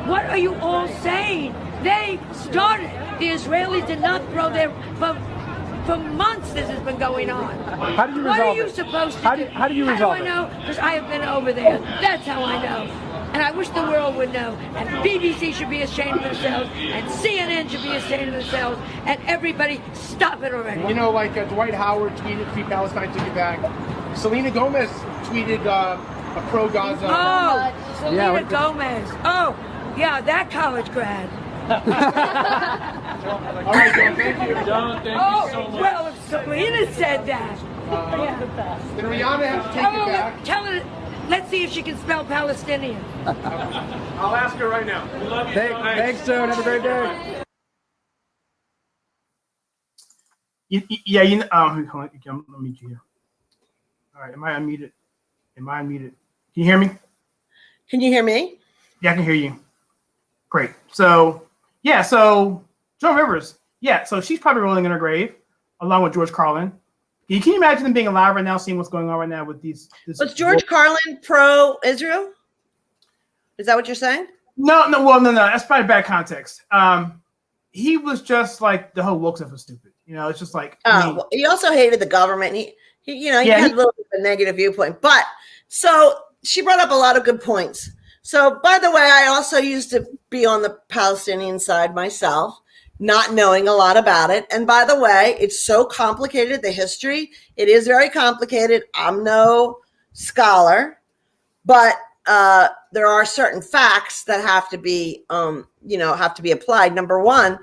What are you all saying? They started. The Israelis did not throw their... For months this has been going on. How do you resolve What are you it? supposed to do? How do you resolve it? How do I know? Because I have been over there. That's how I know. And I wish the world would know. And BBC should be ashamed of themselves. And CNN should be ashamed of themselves. And everybody, stop it already. You know, like Dwight Howard tweeted, Free Palestine, took it back. Selena Gomez tweeted a pro-Gaza. Oh, Selena Gomez. Oh, yeah, that college grad. All right, John, thank you. John, thank you so much. Well, if Selena said that. Then Rihanna has to take it back. Tell her, let's see if she can spell Palestinian. I'll ask her right now. We love you. Thanks, Joan. Have a great day. Yeah, let me meet you here. All right, am I unmuted? Can you hear me? Can you hear me? Yeah, I can hear you. Great. So Joan Rivers, Yeah, so she's probably rolling in her grave, along with George Carlin. Can you imagine them being alive right now, seeing what's going on right now with these? Was George Carlin pro-Israel? Is that what you're saying? No. No. That's probably bad context. He was just like the whole woke stuff was stupid. It's just like. Well, he also hated the government. He had a little bit of a negative viewpoint. But so she brought up a lot of good points. So, by the way, I also used to be on the Palestinian side myself, not knowing a lot about it. And by the way, it's so complicated, the history. It is very complicated. I'm no scholar, but there are certain facts that have to be, applied. Number one,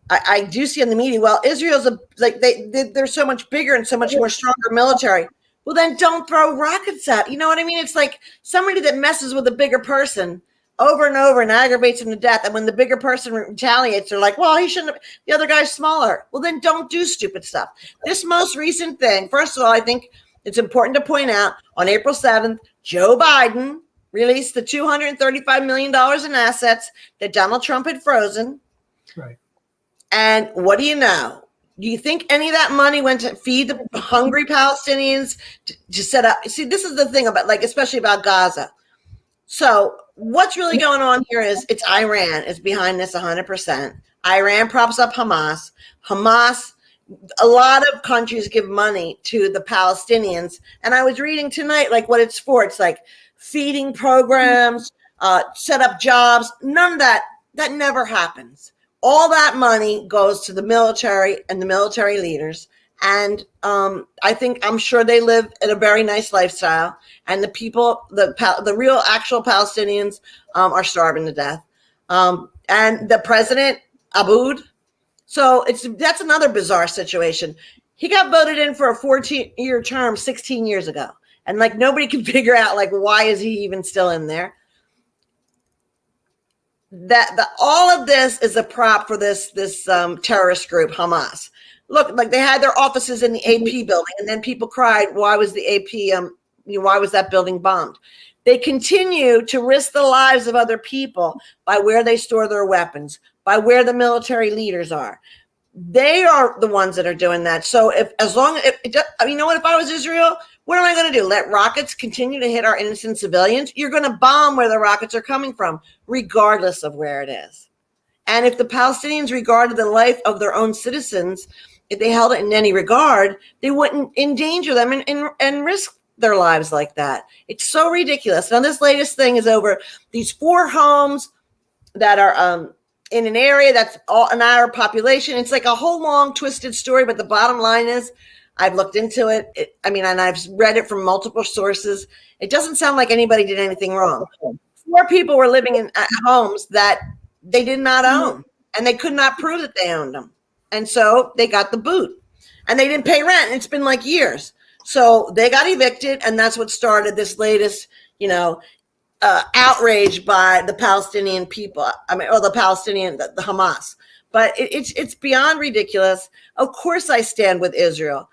I do see in the media, well, Israel's they're so much bigger and so much more stronger military. Well, then don't throw rockets at. You know what I mean? It's like somebody that messes with a bigger person over and over and aggravates him to death. And when the bigger person retaliates, they're like, well, he shouldn't have, the other guy's smaller. Well, then don't do stupid stuff. This most recent thing, first of all, I think it's important to point out on April 7th, Joe Biden released the $235 million in assets that Donald Trump had frozen. Right. And what do you know? Do you think any of that money went to feed the hungry Palestinians to set up? See, this is the thing about, especially about Gaza. So what's really going on here is it's Iran is behind this 100%. Iran props up Hamas. A lot of countries give money to the Palestinians. And I was reading tonight, what it's for. It's like feeding programs, set up jobs. None of that never happens. All that money goes to the military and the military leaders. And I'm sure they live in a very nice lifestyle. And the people, the real actual Palestinians are starving to death. And the president, Aboud. So that's another bizarre situation. He got voted in for a 14-year term 16 years ago. And nobody can figure out why is he even still in there? All of this is a prop for this terrorist group, Hamas. Look, they had their offices in the AP building, and then people cried, why was the AP, why was that building bombed? They continue to risk the lives of other people by where they store their weapons, by where the military leaders are. They are the ones that are doing that. So if I was Israel, what am I going to do? Let rockets continue to hit our innocent civilians? You're going to bomb where the rockets are coming from, regardless of where it is. And if the Palestinians regarded the life of their own citizens, if they held it in any regard, they wouldn't endanger them and risk their lives like that. It's so ridiculous. Now, this latest thing is over these 4 homes that are in an area that's an Arab population. It's like a whole long twisted story, but the bottom line is I've looked into it. And I've read it from multiple sources. It doesn't sound like anybody did anything wrong. 4 people were living in homes that they did not own, and they could not prove that they owned them. And so they got the boot, and they didn't pay rent. And it's been years. So they got evicted, and that's what started this latest, outrage by the Palestinian people. Or the Palestinian, the Hamas. But it's beyond ridiculous. Of course, I stand with Israel.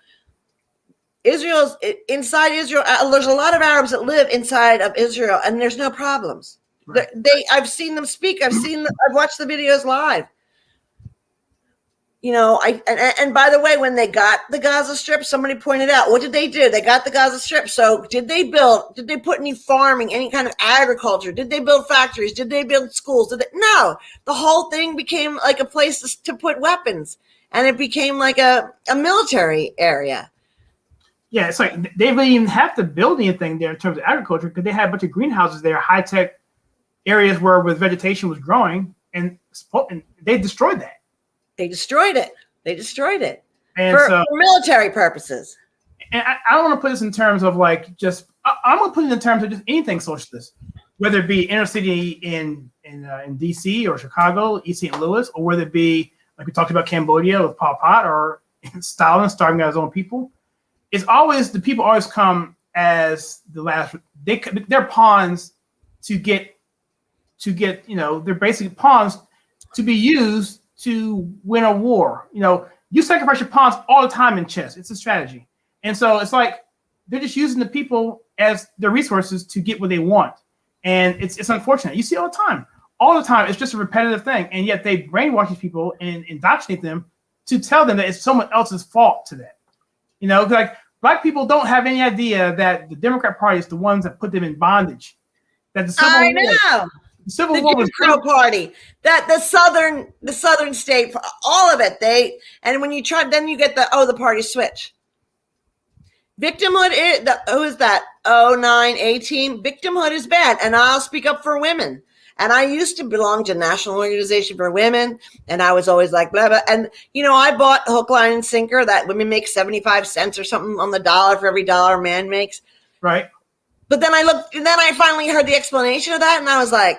Inside Israel. There's a lot of Arabs that live inside of Israel, and there's no problems. Right. I've seen them speak. I've watched the videos live. And by the way, when they got the Gaza Strip, somebody pointed out, what did they do? They got the Gaza Strip. So did they put any farming, any kind of agriculture? Did they build factories? Did they build schools? No, the whole thing became a place to put weapons, and it became a military area. Yeah, it's they didn't even have to build anything there in terms of agriculture, because they had a bunch of greenhouses there, high-tech areas where vegetation was growing, and they destroyed that. They destroyed it and for military purposes. And I don't want to put this in terms of I'm going to put it in terms of just anything socialist, whether it be inner city in DC or Chicago, East St. Louis, or whether it be we talked about Cambodia with Pol Pot or Stalin starving out his own people. It's always the people always come as the last. They're pawns to get they're basically pawns to be used to win a war. You sacrifice your pawns all the time in chess. It's a strategy. And so it's they're just using the people as their resources to get what they want. And it's unfortunate. You see all the time. All the time. It's just a repetitive thing. And yet they brainwash these people and indoctrinate them to tell them that it's someone else's fault to that. You know, like black people don't have any idea that the Democrat Party is the ones that put them in bondage. That the Civil War was Jim Crow Party, that the southern state, all of it. And when you try, then you get the party switch. Victimhood is who is that? 09 team. Victimhood is bad, and I'll speak up for women. And I used to belong to National Organization for Women, and I was always like blah blah. And I bought hook, line, and sinker that women make 75 cents or something on the dollar for every dollar a man makes. Right. But then I finally heard the explanation of that, and I was like,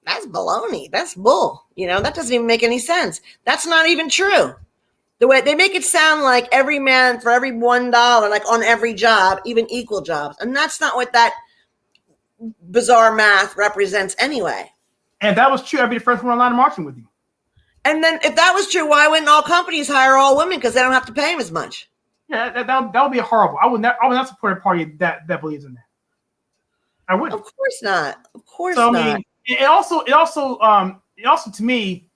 that's baloney. That's bull. That doesn't even make any sense. That's not even true. The way they make it sound like every man for every $1, like on every job, even equal jobs. And that's not what that bizarre math represents anyway. And if that was true, I'd be the first one online marching with you. And then if that was true, why wouldn't all companies hire all women? Because they don't have to pay them as much. Yeah, that would be horrible. I would not support a party that believes in that. I wouldn't. Of course not. Of course not. I mean, it also to me,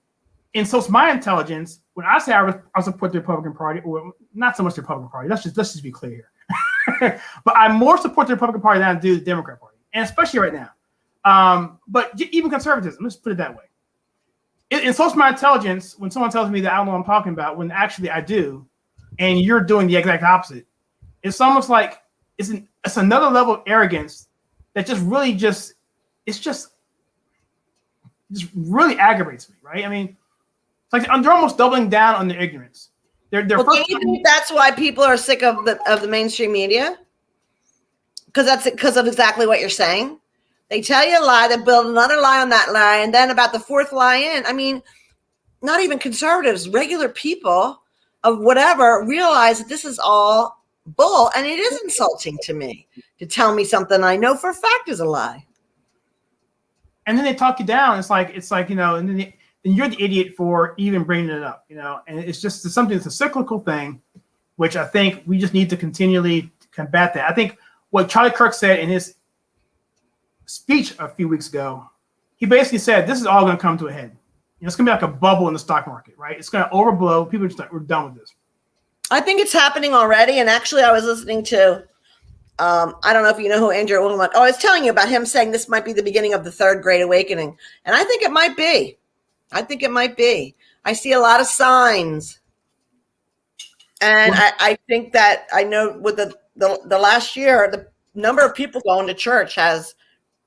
insults my intelligence when I say I support the Republican Party, or not so much the Republican Party. Let's just be clear here. But I more support the Republican Party than I do the Democrat Party, and especially right now. But even conservatism, let's put it that way. It insults my intelligence when someone tells me that I don't know what I'm talking about, when actually I do, and you're doing the exact opposite. It's almost like it's another level of arrogance that just really just really aggravates me, right? I mean, it's like they're almost doubling down on their ignorance. Don't you think that's why people are sick of the mainstream media? Because of exactly what you're saying. They tell you a lie, they build another lie on that lie, and then about the fourth lie in. I mean, not even conservatives, regular people of whatever realize that this is all bull, and it is insulting to me to tell me something I know for a fact is a lie. And then they talk you down. It's like and then you're the idiot for even bringing it up, And it's something that's a cyclical thing, which I think we just need to continually combat that. I think what Charlie Kirk said in his speech a few weeks ago, he basically said this is all going to come to a head. It's going to be like a bubble in the stock market, right? It's going to overblow. People are just like, we're done with this. I think it's happening already. And actually, I was listening to. I don't know if you know who Andrew Woolman. Oh, I was telling you about him saying this might be the beginning of the third great awakening. And I think it might be. I see a lot of signs. And I think that I know with the last year, the number of people going to church has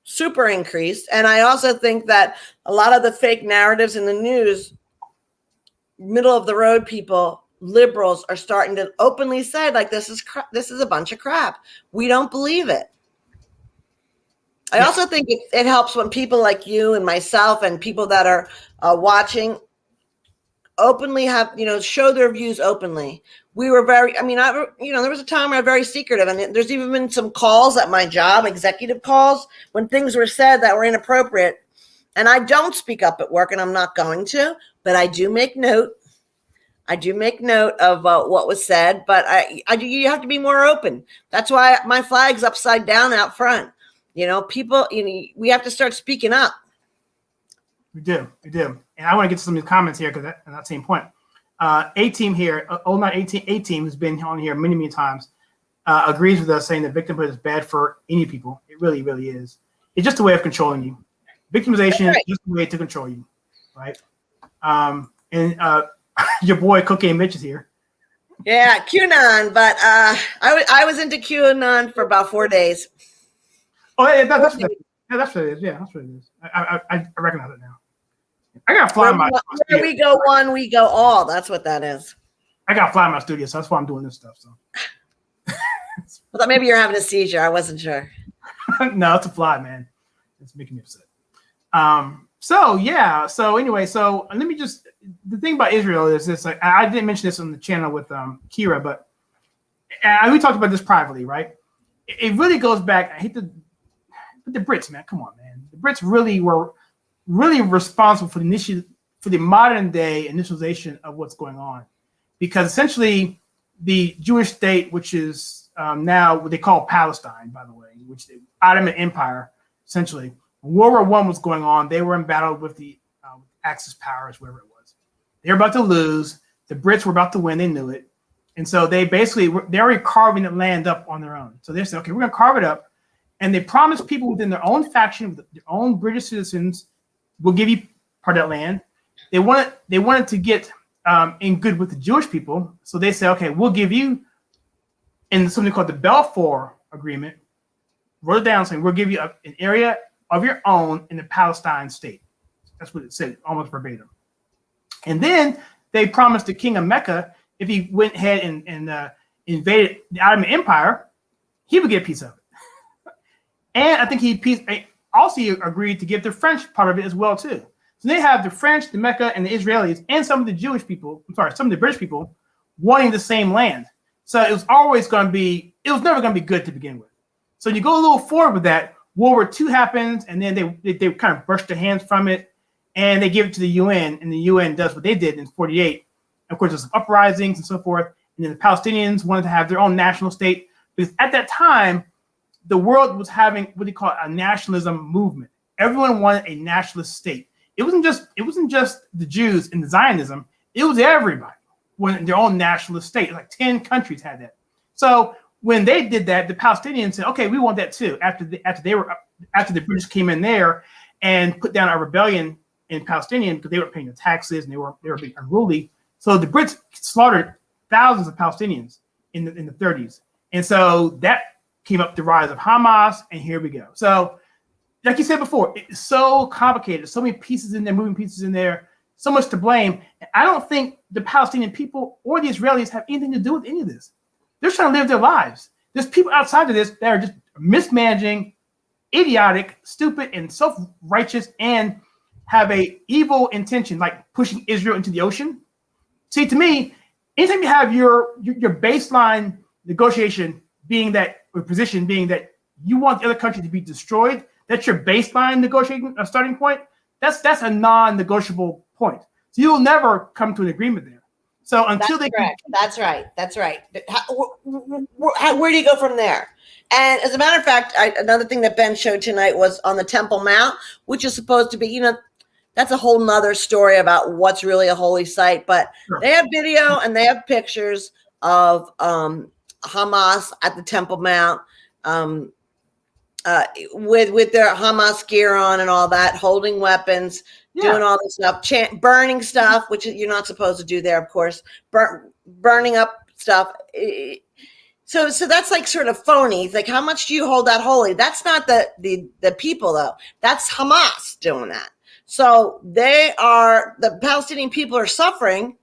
super increased. And I also think that a lot of the fake narratives in the news, middle of the road people, liberals are starting to openly say, like, this is a bunch of crap. We don't believe it. I also think it helps when people like you and myself and people that are watching openly have, show their views openly. We were very, there was a time where I was very secretive, and there's even been some calls at my job, executive calls, when things were said that were inappropriate. And I don't speak up at work, and I'm not going to, but I do make note. Of what was said, but you have to be more open. That's why my flag's upside down out front. People, we have to start speaking up. We do. And I want to get to some of the comments here because at that same point. A-Team here, A-Team who's been on here many, many times, agrees with us saying that victimhood is bad for any people. It really, really is. It's just a way of controlling you. Victimization is just a way to control you, right? Your boy Cocaine Mitch is here. Yeah, QAnon, but I was into QAnon for about 4 days. Oh, yeah, that's what it is. Yeah, that's what it is. I recognize it now. I got to fly my studio. Where we go one, we go all. That's what that is. I got to fly my studio, so that's why I'm doing this stuff. So. I thought maybe you're having a seizure. I wasn't sure. No, it's a fly, man. It's making me upset. So anyway, let me just. The thing about Israel is this. Like, I didn't mention this on the channel with Kira, but we talked about this privately, right? It really goes back. I hate the Brits, man. Come on, man. The Brits really were responsible for the modern day initialization of what's going on, because essentially the Jewish state, which is now what they call Palestine, by the way, which the Ottoman Empire, essentially, World War I was going on. They were in battle with the Axis powers, whatever it was. They were about to lose. The Brits were about to win. They knew it. And so they basically, they're already carving the land up on their own. So they said, okay, we're going to carve it up. And they promised people within their own faction, their own British citizens, we'll give you part of that land. They wanted to get in good with the Jewish people. So they said, okay, we'll give you, in something called the Balfour Agreement, wrote it down saying, we'll give you an area of your own in the Palestine state. That's what it said, almost verbatim. And then they promised the king of Mecca, if he went ahead and invaded the Ottoman Empire, he would get a piece of it. And I think he also agreed to give the French part of it as well, too. So they have the French, the Mecca, and the Israelis, and some of the Jewish people, some of the British people, wanting the same land. So it was always going to be, it was never going to be good to begin with. So you go a little forward with that, World War II happens, and then they kind of brush their hands from it, and they give it to the UN, and the UN does what they did in 48. Of course, there's some uprisings and so forth. And then the Palestinians wanted to have their own national state. Because at that time, the world was having what they call a nationalism movement. Everyone wanted a nationalist state. It wasn't just the Jews in the Zionism. It was everybody wanted their own nationalist state. Like 10 countries had that. So when they did that, the Palestinians said, okay, we want that too. After the British came in there and put down a rebellion in Palestinian because they weren't paying the taxes and they were being unruly. So the Brits slaughtered thousands of Palestinians in the 30s. And so that came up the rise of Hamas, and here we go. So like you said before, it's so complicated. So many pieces in there, moving pieces in there, so much to blame. And I don't think the Palestinian people or the Israelis have anything to do with any of this. They're trying to live their lives. There's people outside of this that are just mismanaging, idiotic, stupid, and self-righteous, and have a evil intention, like pushing Israel into the ocean. See, to me, anytime you have your baseline negotiation being that, or position being that you want the other country to be destroyed, that's your baseline negotiating starting point. That's a non-negotiable point. So you'll never come to an agreement there. So until that's right. Where do you go from there? And as a matter of fact, another thing that Ben showed tonight was on the Temple Mount, which is supposed to be, that's a whole nother story about what's really a holy site. But sure, they have video and they have pictures of Hamas at the Temple Mount with their Hamas gear on and all that, holding weapons, doing all this stuff, burning stuff, which you're not supposed to do there, of course, burning up stuff. So that's like sort of phony. It's like, how much do you hold that holy? That's not the people, though. That's Hamas doing that. So the Palestinian people are suffering,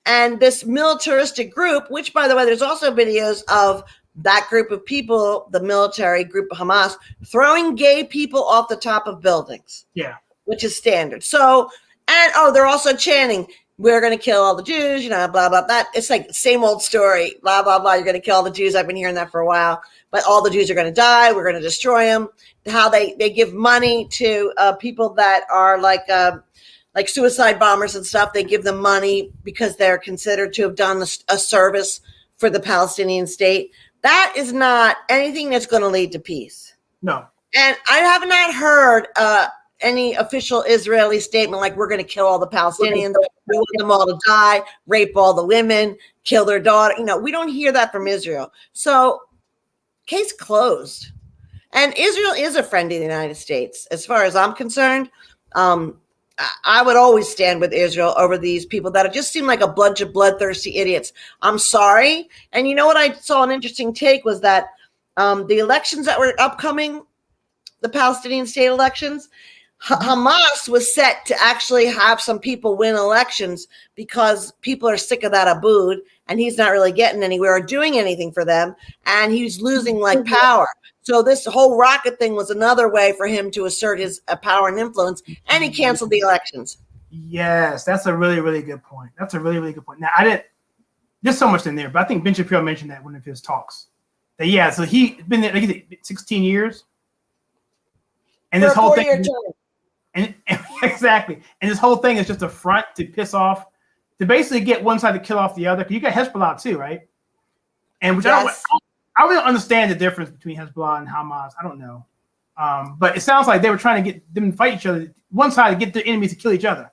and this militaristic group, which, by the way, there's also videos of that group of people, the military group of Hamas, throwing gay people off the top of buildings. Yeah. Which is standard. So, and they're also chanting, we're going to kill all the Jews, blah, blah, that. It's like the same old story, blah, blah, blah. You're going to kill all the Jews. I've been hearing that for a while. But all the Jews are going to die. We're going to destroy them. How they give money to people that are like suicide bombers and stuff. They give them money because they're considered to have done a service for the Palestinian state. That is not anything that's going to lead to peace. No. And I have not heard any official Israeli statement like, we're going to kill all the Palestinians, we want them all to die, rape all the women, kill their daughter. We don't hear that from Israel. So case closed. And Israel is a friend of the United States. As far as I'm concerned, I would always stand with Israel over these people that just seem like a bunch of bloodthirsty idiots. I'm sorry. And you know what I saw an interesting take was that the elections that were upcoming, the Palestinian state elections, Hamas was set to actually have some people win elections because people are sick of that Abood, and he's not really getting anywhere or doing anything for them, and he's losing like power. So this whole rocket thing was another way for him to assert his power and influence, and he canceled the elections. Yes, that's a really, really good point. That's a really, really good point. Now, there's so much in there, but I think Ben Shapiro mentioned that in one of his talks. That, so he's been there like 16 years. And this whole thing, and exactly. And this whole thing is just a front to piss off, to basically get one side to kill off the other. Because you got Hezbollah too, right? And which I really don't understand the difference between Hezbollah and Hamas. I don't know. But it sounds like they were trying to get them to fight each other. One side to get their enemies to kill each other.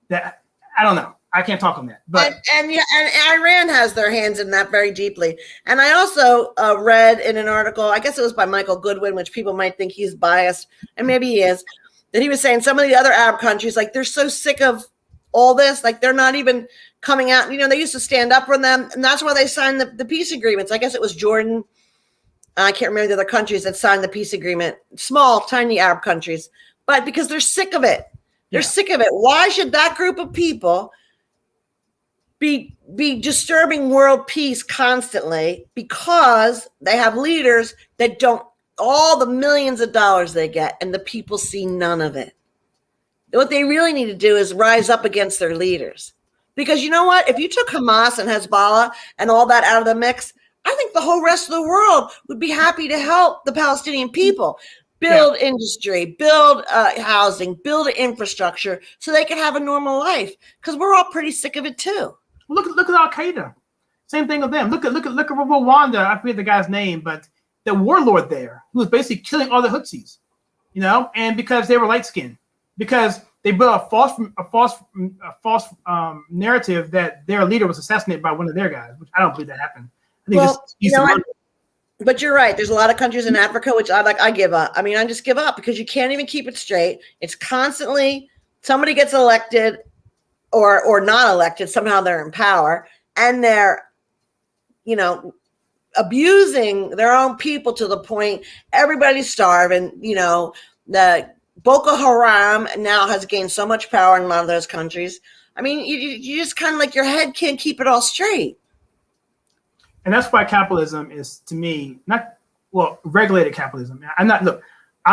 That I don't know. I can't talk on that. But and Iran has their hands in that very deeply. And I also read in an article, I guess it was by Michael Goodwin, which people might think he's biased, and maybe he is, that he was saying some of the other Arab countries, like they're so sick of all this, like they're not even coming out. You know, they used to stand up for them, and that's why they signed the peace agreements. I guess it was Jordan. I can't remember the other countries that signed the peace agreement. Small, tiny Arab countries, but because they're sick of it. They're sick of it. Why should that group of people be disturbing world peace constantly? Because they have leaders that don't, all the millions of dollars they get, and the people see none of it. What they really need to do is rise up against their leaders. Because you know what? If you took Hamas and Hezbollah and all that out of the mix, I think the whole rest of the world would be happy to help the Palestinian people build industry, build housing, build infrastructure so they can have a normal life. Because we're all pretty sick of it too. Look at Al Qaeda. Same thing with them. Look at Rwanda. I forget the guy's name, but the warlord there who was basically killing all the Hutsis, you know, and because they were light skinned, because they built a false narrative that their leader was assassinated by one of their guys, which I don't believe that happened. I think but you're right. There's a lot of countries in Africa which I give up. I mean, I just give up because you can't even keep it straight. It's constantly somebody gets elected or not elected. Somehow they're in power and they're, you know, abusing their own people to the point everybody's starving. You know, the Boko Haram now has gained so much power in a lot of those countries. I mean, you just kind of like your head can't keep it all straight. And that's why capitalism is, to me, regulated capitalism. I'm not one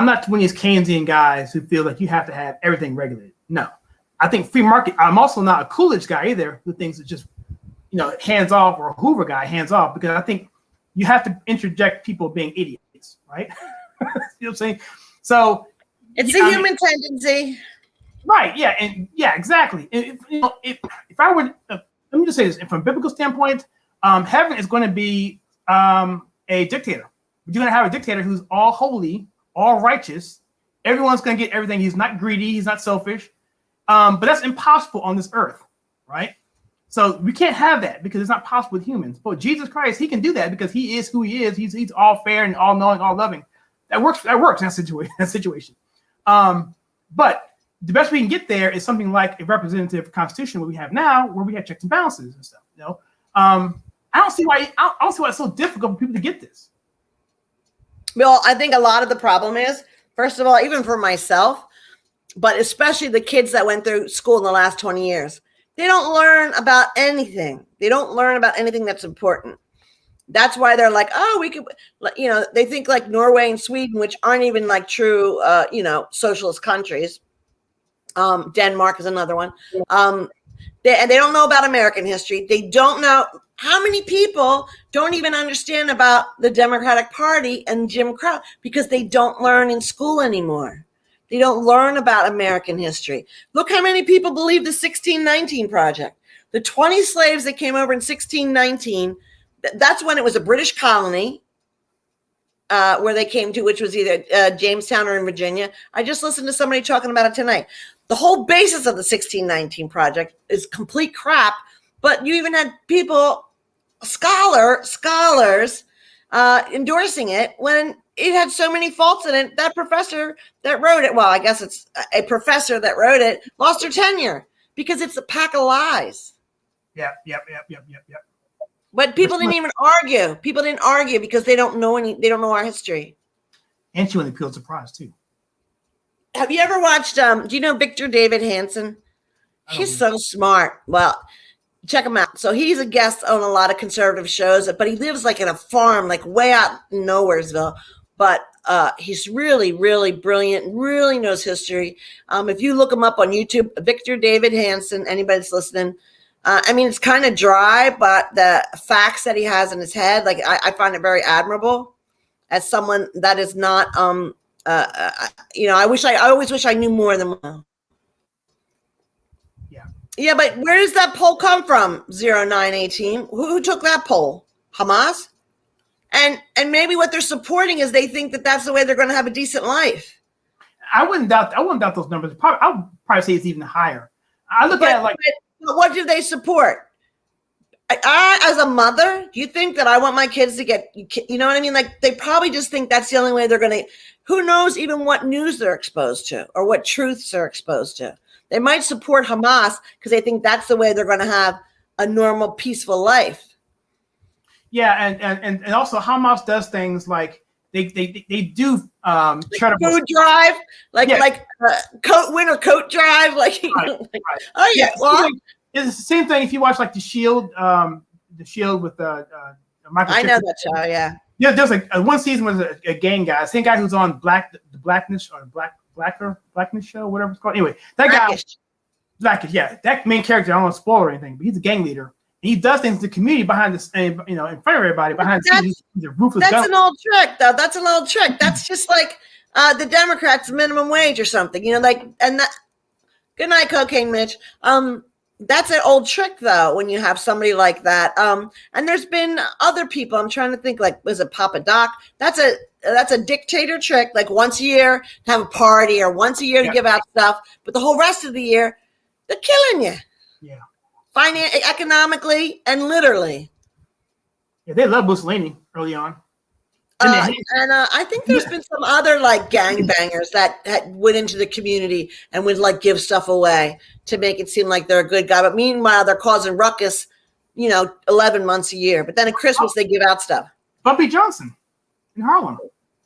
of these Keynesian guys who feel like you have to have everything regulated. No, I think free market. I'm also not a Coolidge guy either who thinks it's just, you know, hands off, or a Hoover guy, hands off, because I think you have to interject people being idiots, right? You know what I'm saying? So it's a human tendency. Right. Yeah. And yeah, exactly. And if I would, let me just say this, from a biblical standpoint, heaven is going to be a dictator. You're going to have a dictator who's all holy, all righteous. Everyone's going to get everything. He's not greedy. He's not selfish. But that's impossible on this earth, right? So we can't have that because it's not possible with humans. But Jesus Christ, he can do that because he is who he is. He's all fair and all knowing, all loving. That works in that situation. But the best we can get there is something like a representative constitution, what we have now, where we have checks and balances and stuff. You know, I don't see why it's so difficult for people to get this. Well, I think a lot of the problem is, first of all, even for myself, but especially the kids that went through school in the last 20 years, they don't learn about anything. They don't learn about anything that's important. That's why they're like, oh, we could, you know, they think like Norway and Sweden, which aren't even like true, you know, socialist countries. Denmark is another one. They don't know about American history. They don't know how many people don't even understand about the Democratic Party and Jim Crow because they don't learn in school anymore. They don't learn about American history. Look how many people believe the 1619 Project. The 20 slaves that came over in 1619, that's when it was a British colony where they came to, which was either Jamestown or in Virginia. I just listened to somebody talking about it tonight. The whole basis of the 1619 Project is complete crap, but you even had people, scholars endorsing it when it had so many faults in it. That professor that wrote it, well, I guess it's a professor that wrote it, lost her tenure because it's a pack of lies. Yep. But people didn't even argue. People didn't argue because they don't know they don't know our history. And she won the Pulitzer Prize too. Have you ever watched, do you know Victor David Hanson? He's so smart. Well, check him out. So he's a guest on a lot of conservative shows, but he lives like in a farm, like way out in Nowheresville. But he's really, really brilliant, really knows history. If you look him up on YouTube, Victor David Hanson, anybody that's listening, I mean, it's kind of dry, but the facts that he has in his head, like I find it very admirable as someone that is not, you know, I always wish I knew more than. Yeah, but where does that poll come from? 0918. Who took that poll? Hamas? And maybe what they're supporting is they think that that's the way they're going to have a decent life. I wouldn't doubt those numbers. I would probably say it's even higher. I look at it like. But what do they support? I, as a mother, do you think that I want my kids to get, you know what I mean? Like, they probably just think that's the only way they're going to, who knows even what news they're exposed to or what truths they're exposed to. They might support Hamas because they think that's the way they're going to have a normal, peaceful life. Yeah, and also Hamas does things like they do charitable food drive, like winter coat drive, like, right. Oh yeah, well, it's the same thing if you watch like the Shield with Michael. I know that show. Yeah, there's like one season was a gang guy, same guy who's on Blackness show, whatever it's called. Anyway, that Blackish, yeah, that main character. I don't want to spoil or anything, but he's a gang leader. He does things to the community behind this, in front of everybody. Behind the scenes, he's a ruthless. That's an old trick, though. That's an old trick. That's just like the Democrats' minimum wage or something, like. And that. Good night, Cocaine Mitch. That's an old trick, though, when you have somebody like that. And there's been other people. I'm trying to think. Like, was it Papa Doc? That's a dictator trick. Like once a year to have a party, or once a year to give out stuff, but the whole rest of the year they're killing you. Yeah. Economically and literally. Yeah, they love Mussolini early on. I think there's been some other like gangbangers that went into the community and would like give stuff away to make it seem like they're a good guy. But meanwhile, they're causing ruckus, 11 months a year. But then at Christmas, they give out stuff. Bumpy Johnson in Harlem.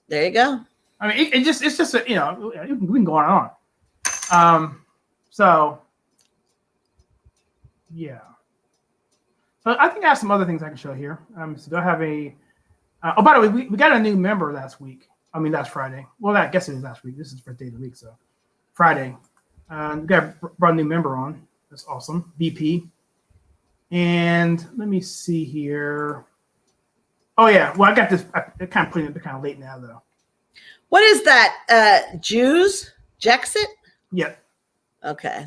There you go. I mean, it's just we can go on and on. So. Yeah. So I think I have some other things I can show here. So I have a. By the way, we got a new member last week. I mean, last Friday. Well, I guess it is last week. This is the first day of the week, so Friday. We brought a new member on. That's awesome. VP. And let me see here. Oh yeah. Well, I got this. I kind of put it kind of late now, though. What is that? Jews? Jexit? Yep. Okay.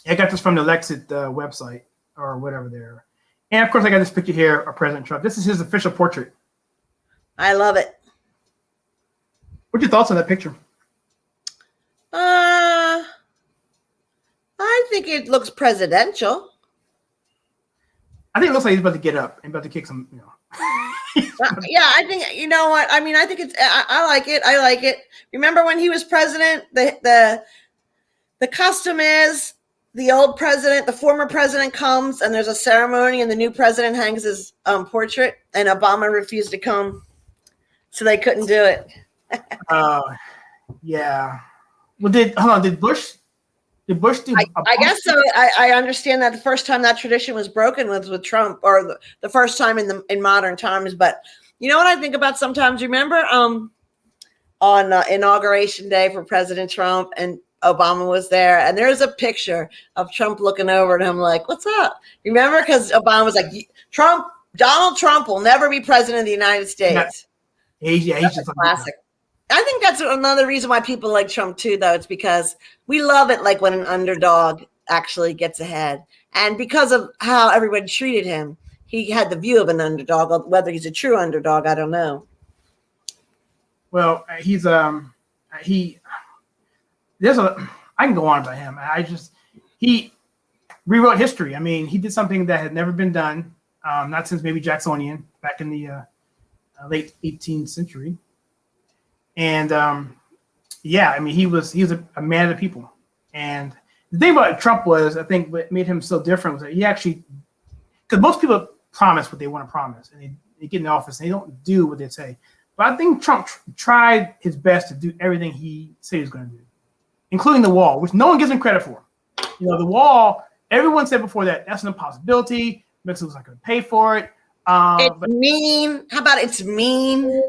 I got this from the Lexit website or whatever there. And of course, I got this picture here of President Trump. This is his official portrait. I love it. What's your thoughts on that picture? I think it looks presidential. I think it looks like he's about to get up and about to kick some, Yeah, I think, you know what? I mean, I think I like it. I like it. Remember when he was president, the custom is, the old president, the former president comes and there's a ceremony and the new president hangs his portrait, and Obama refused to come. So they couldn't do it. Yeah. Well, did Bush do? I guess so. I understand that the first time that tradition was broken was with Trump, or the first time in modern times. But you know what I think about sometimes? Remember on Inauguration Day for President Trump, and Obama was there, and there's a picture of Trump looking over at him like, "What's up?" Remember, because Obama was like, Donald Trump will never be president of the United States. He's just classic. I think that's another reason why people like Trump too, though. It's because we love it, like when an underdog actually gets ahead, and because of how everybody treated him, he had the view of an underdog. Whether he's a true underdog, I don't know. Well, he's I can go on about him. He rewrote history. I mean, he did something that had never been done, not since maybe Jacksonian back in the late 18th century. And yeah, I mean, he was a man of the people. And the thing about Trump was, I think what made him so different was that he actually, because most people promise what they want to promise, and they get in the office and they don't do what they say. But I think Trump tried his best to do everything he said he was going to do, including the wall, which no one gives him credit for. The wall, everyone said before that's an impossibility. Mexico's not going to pay for it. It's mean. How about it's mean?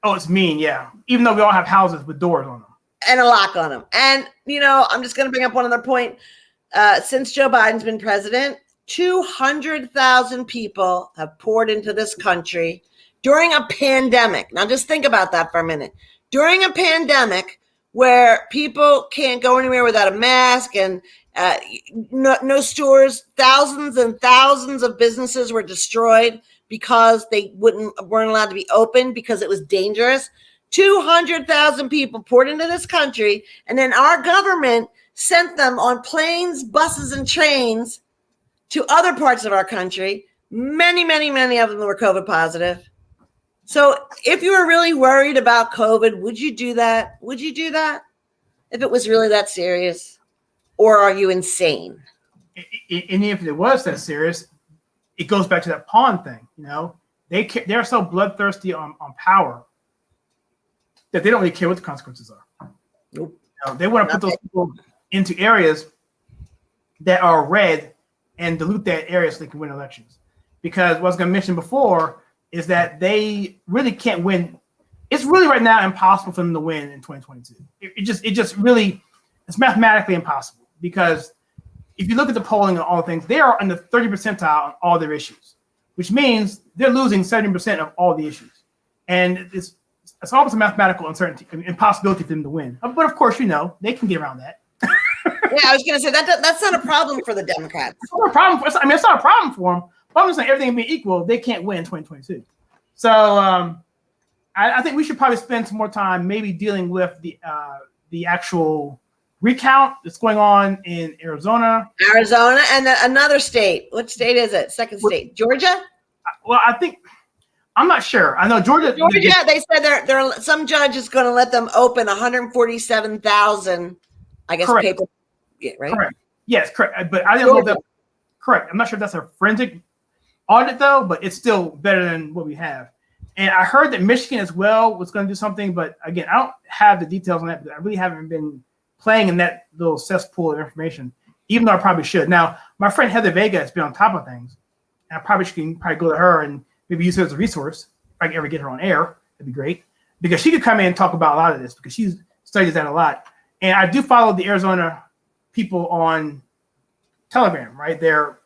Oh, it's mean, yeah. Even though we all have houses with doors on them. And a lock on them. And, I'm just going to bring up one other point. Since Joe Biden's been president, 200,000 people have poured into this country during a pandemic. Now, just think about that for a minute. During a pandemic where people can't go anywhere without a mask and no stores, thousands and thousands of businesses were destroyed because they weren't allowed to be open because it was dangerous. 200,000 people poured into this country, and then our government sent them on planes, buses, and trains to other parts of our country. Many, many, many of them were COVID positive. So if you were really worried about COVID, would you do that? Would you do that if it was really that serious? Or are you insane? And if it was that serious, it goes back to that pawn thing. You know, they're so bloodthirsty on power that they don't really care what the consequences are. Nope. You know, they want to put those people into areas that are red and dilute that area so they can win elections. Because what I was going to mention before is that they really can't win. It's really right now impossible for them to win in 2022. It just really, it's mathematically impossible, because if you look at the polling on all things, they are in the 30th percentile on all their issues, which means they're losing 70% of all the issues. And it's almost a mathematical uncertainty, impossibility for them to win. But of course, you know, they can get around that. Yeah, I was going to say that's not a problem for the Democrats. It's not a problem. It's not a problem for them. But I'm just saying, everything being equal, they can't win 2022. So I think we should probably spend some more time maybe dealing with the actual recount that's going on in Arizona. And another state. What state is it? Second state, Georgia. Well, I'm not sure. I know Georgia. They said some judge is going to let them open 147,000. I guess correct. paper. Yeah, right. Correct. Yes, correct. But I didn't know that. Correct. I'm not sure if that's a forensic audit though, but it's still better than what we have. And I heard that Michigan as well was going to do something, but again, I don't have the details on that because I really haven't been playing in that little cesspool of information, even though I probably should. Now, my friend Heather Vega has been on top of things, and I probably can go to her and maybe use her as a resource. If I can ever get her on air, that'd be great, because she could come in and talk about a lot of this, because she studies that a lot. And I do follow the Arizona people on Telegram, right? They're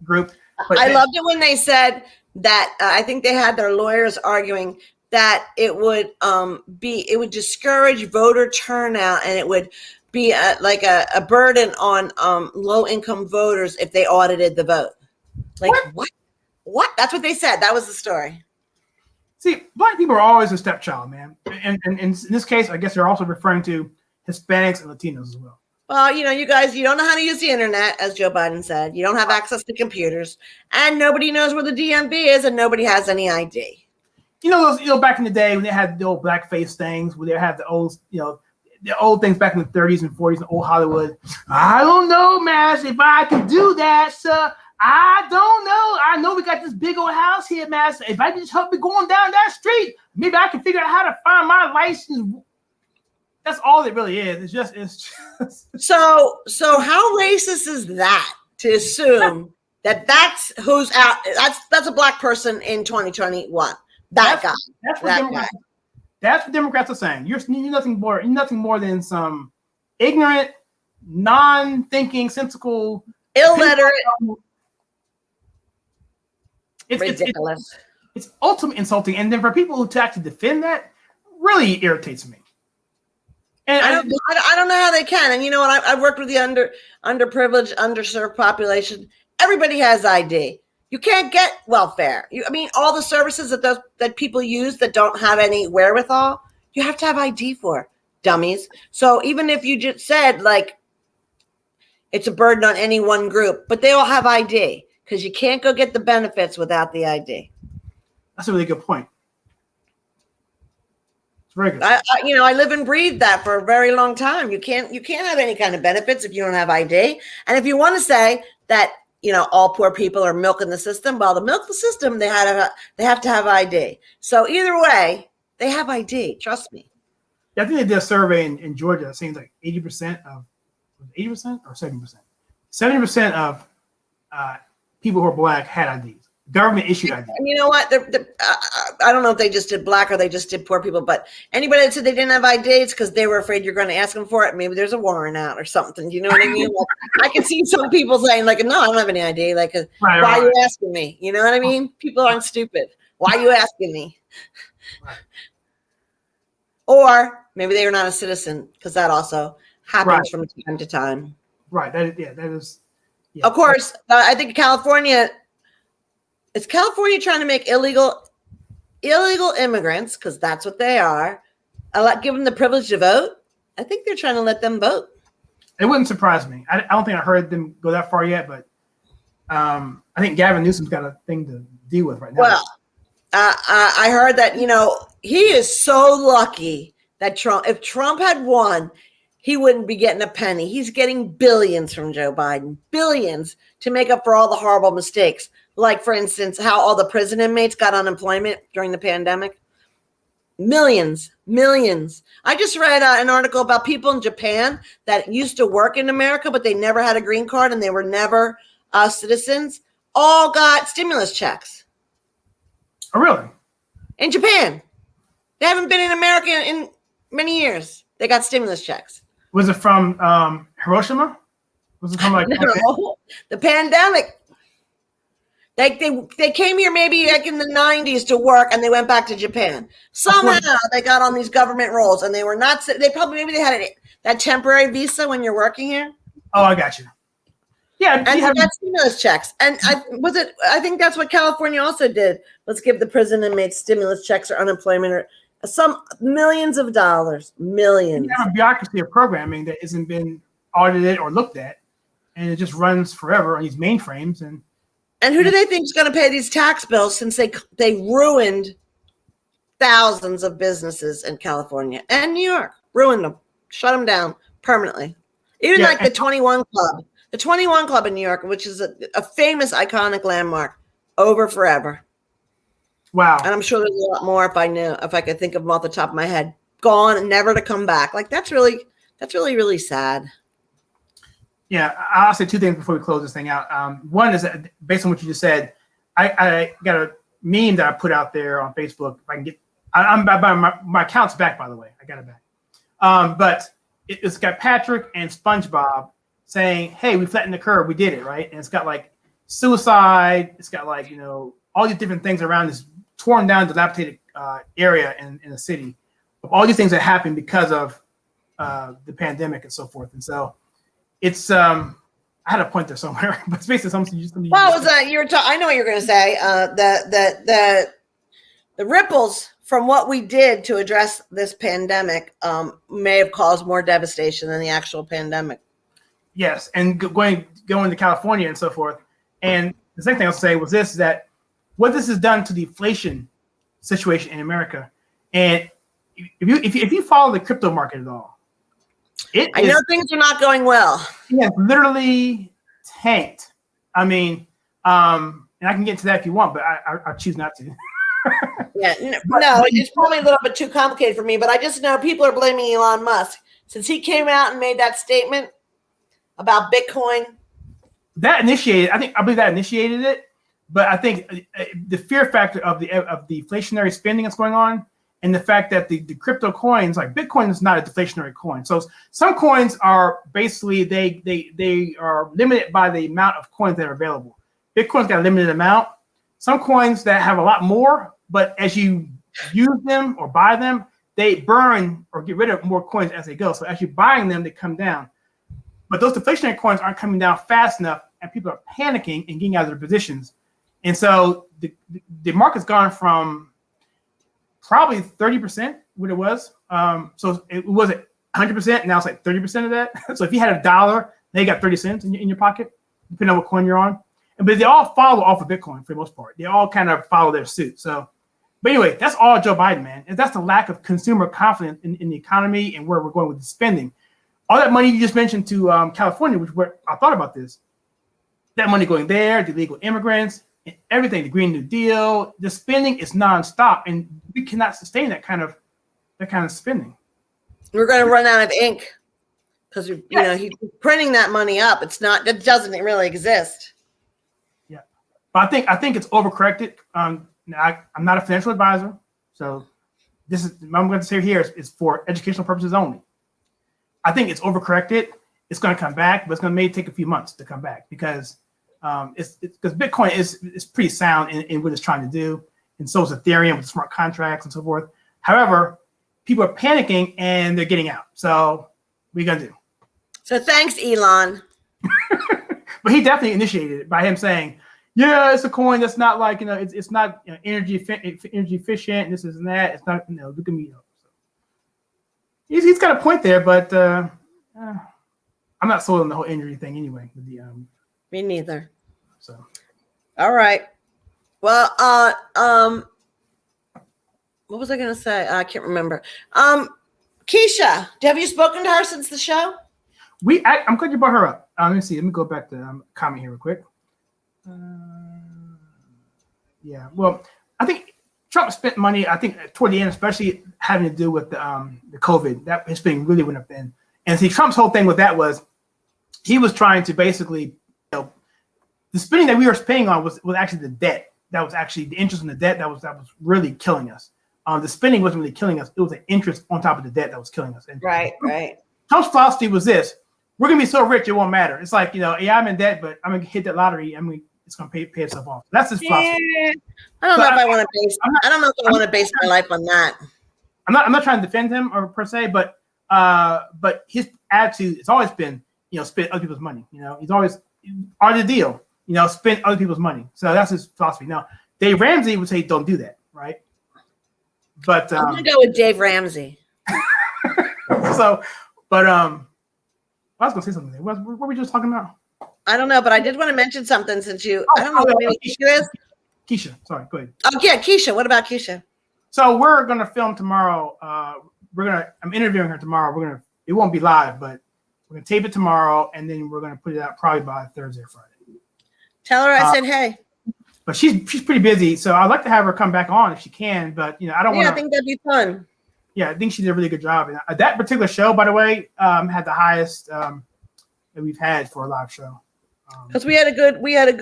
group. But I loved it when they said that I think they had their lawyers arguing that it would discourage voter turnout, and it would be like a burden on low income voters if they audited the vote. Like what? That's what they said. That was the story. See, Black people are always a stepchild, man. And in this case, I guess they're also referring to Hispanics and Latinos as well. Well, you know, you guys, you don't know how to use the internet, as Joe Biden said. You don't have access to computers, and nobody knows where the DMV is, and nobody has any ID. You know, back in the day when they had the old blackface things, where they had the old, the old things back in the 30s and 40s in old Hollywood. I don't know, Mass, if I can do that, sir. I don't know. I know we got this big old house here, Mass. If I can just help me going down that street, maybe I can figure out how to find my license. That's all it really is. It's just. So how racist is that to assume that's who's out? That's a Black person in 2021. That's what Democrats are saying. You're nothing more than some ignorant, non-thinking, sensical, illiterate. It's ridiculous. It's ultimately insulting, and then for people who actually defend that, really irritates me. And I don't know how they can. And you know what? I've worked with the underprivileged, underserved population. Everybody has ID. You can't get welfare. All the services that people use that don't have any wherewithal, you have to have ID for, dummies. So even if you just said like it's a burden on any one group, but they all have ID, because you can't go get the benefits without the ID. That's a really good point. Very good. I live and breathe that for a very long time. You can't have any kind of benefits if you don't have ID. And if you want to say that, all poor people are milking the system, well, to milk the system, they have to have ID. So either way, they have ID. Trust me. Yeah, I think they did a survey in Georgia. It seems like 80% or 70%. 70% of people who are Black had IDs. Government issued IDs. And you know what? I don't know if they just did Black or they just did poor people, but anybody that said they didn't have IDs because they were afraid you're going to ask them for it, maybe there's a warrant out or something. You know what I mean? Like, I can see some people saying, like, no, I don't have any ID. Like, why are you asking me? You know what I mean? People aren't stupid. Why are you asking me? Right. Or maybe they are not a citizen, because that also happens from time to time. Right. That is. Yeah. Of course, I think California. Is California trying to make illegal immigrants, because that's what they are, give them the privilege to vote? I think they're trying to let them vote. It wouldn't surprise me. I don't think I heard them go that far yet, but I think Gavin Newsom's got a thing to deal with right now. Well, I heard that, he is so lucky that if Trump had won, he wouldn't be getting a penny. He's getting billions from Joe Biden, billions to make up for all the horrible mistakes. Like, for instance, how all the prison inmates got unemployment during the pandemic. Millions. I just read an article about people in Japan that used to work in America, but they never had a green card and they were never citizens, all got stimulus checks. Oh, really? In Japan. They haven't been in America in many years. They got stimulus checks. Was it from Hiroshima? Was it from no, the pandemic? They came here maybe like in the 90s to work, and they went back to Japan. Somehow they got on these government roles, and they were not. They had that temporary visa when you're working here. Oh, I got you. Yeah, and they got stimulus checks, and I think that's what California also did. Let's give the prison inmates stimulus checks or unemployment or some millions of dollars. Millions. You have a bureaucracy of programming that hasn't been audited or looked at, and it just runs forever on these mainframes. And who do they think is going to pay these tax bills, since they ruined thousands of businesses in California and New York? Ruined them, shut them down permanently. Even like the 21 Club. The 21 Club in New York, which is a famous, iconic landmark, over forever. Wow. And I'm sure there's a lot more if I could think of them off the top of my head. Gone and never to come back. Like, that's really, really sad. Yeah, I'll say two things before we close this thing out. One is that, based on what you just said, I got a meme that I put out there on Facebook. If I can get, my account's back, by the way. I got it back. But it's got Patrick and SpongeBob saying, "Hey, we flattened the curve. We did it, right?" And it's got like suicide. It's got like all these different things around this torn down, dilapidated area in the city, of all these things that happened because of the pandemic and so forth. And so it's I had a point there somewhere, but it's basically something. Well, was that you were talking? I know what you're going to say. The ripples from what we did to address this pandemic may have caused more devastation than the actual pandemic. Yes, and going to California and so forth. And the second thing I'll say was that what this has done to the inflation situation in America, and if you follow the crypto market at all, I know things are not going well. Yeah, literally tanked. I mean, and I can get to that if you want, but I choose not to. Yeah, it's probably a little bit too complicated for me, but I just know people are blaming Elon Musk since he came out and made that statement about Bitcoin. I believe that initiated it, but I think the fear factor of the deflationary spending that's going on, and the fact that the crypto coins, like Bitcoin, is not a deflationary coin. So some coins are basically they are limited by the amount of coins that are available. Bitcoin's got a limited amount. Some coins that have a lot more, but as you use them or buy them, they burn or get rid of more coins as they go. So as you're buying them, they come down. But those deflationary coins aren't coming down fast enough, and people are panicking and getting out of their positions. And so the market's gone from probably 30% what it was. So it was at 100%. Now it's like 30% of that. So if you had $1, now you got 30 cents in your pocket, depending on what coin you're on. But they all follow off of Bitcoin for the most part. They all kind of follow their suit. So, but anyway, that's all Joe Biden, man. And that's the lack of consumer confidence in the economy and where we're going with the spending. All that money you just mentioned to California, which where I thought about this, that money going there, the illegal immigrants, and everything, the Green New Deal, the spending is nonstop, and we cannot sustain that kind of spending. We're going to run out of ink because he's printing that money up. It doesn't really exist. Yeah, but I think it's overcorrected. I'm not a financial advisor, so I'm going to say here is for educational purposes only. I think it's overcorrected. It's going to come back, but it's going to maybe take a few months to come back because because Bitcoin is pretty sound in what it's trying to do, and so is Ethereum with smart contracts and so forth. However, people are panicking and they're getting out. So what are you going to do? So thanks, Elon. But he definitely initiated it by him saying, "Yeah, it's a coin that's not like it's not energy efficient. This is and that. It's not look at me." He's got a point there, but I'm not sold on the whole injury thing anyway. With the Me neither. so. All right. Well, what was I going to say? I can't remember. Keisha, have you spoken to her since the show? I'm glad you brought her up. Let me see. Let me go back to comment here real quick. Yeah. Well, I think Trump spent money. I think toward the end, especially having to do with the COVID, that his spending really went up then. And see, Trump's whole thing with that was he was trying to basically, the spending that we were paying on was actually the debt. That was actually the interest in the debt that was really killing us. The spending wasn't really killing us. It was the interest on top of the debt that was killing us. And Right. Trump's philosophy was this: we're gonna be so rich it won't matter. It's like, yeah, I'm in debt, but I'm gonna hit that lottery. It's gonna pay itself off. That's his philosophy. Yeah. I don't know if I want to base my life on that. I'm not trying to defend him or per se, but his attitude has always been, spend other people's money. He's always on the deal. Spend other people's money. So that's his philosophy. Now, Dave Ramsey would say don't do that, right? But I'm gonna go with Dave Ramsey. I was gonna say something. What were we just talking about? I don't know, but I did want to mention something since you. I don't know what Keisha is. Keisha, sorry, go ahead. Oh yeah, Keisha. What about Keisha? So we're gonna film tomorrow. I'm interviewing her tomorrow. It won't be live, but we're gonna tape it tomorrow, and then we're gonna put it out probably by Thursday or Friday. Tell her I said hey. But she's pretty busy, so I'd like to have her come back on if she can. But I don't want. Yeah, I think that'd be fun. Yeah, I think she did a really good job. And that particular show, by the way, had the highest that we've had for a live show. Because we had a good good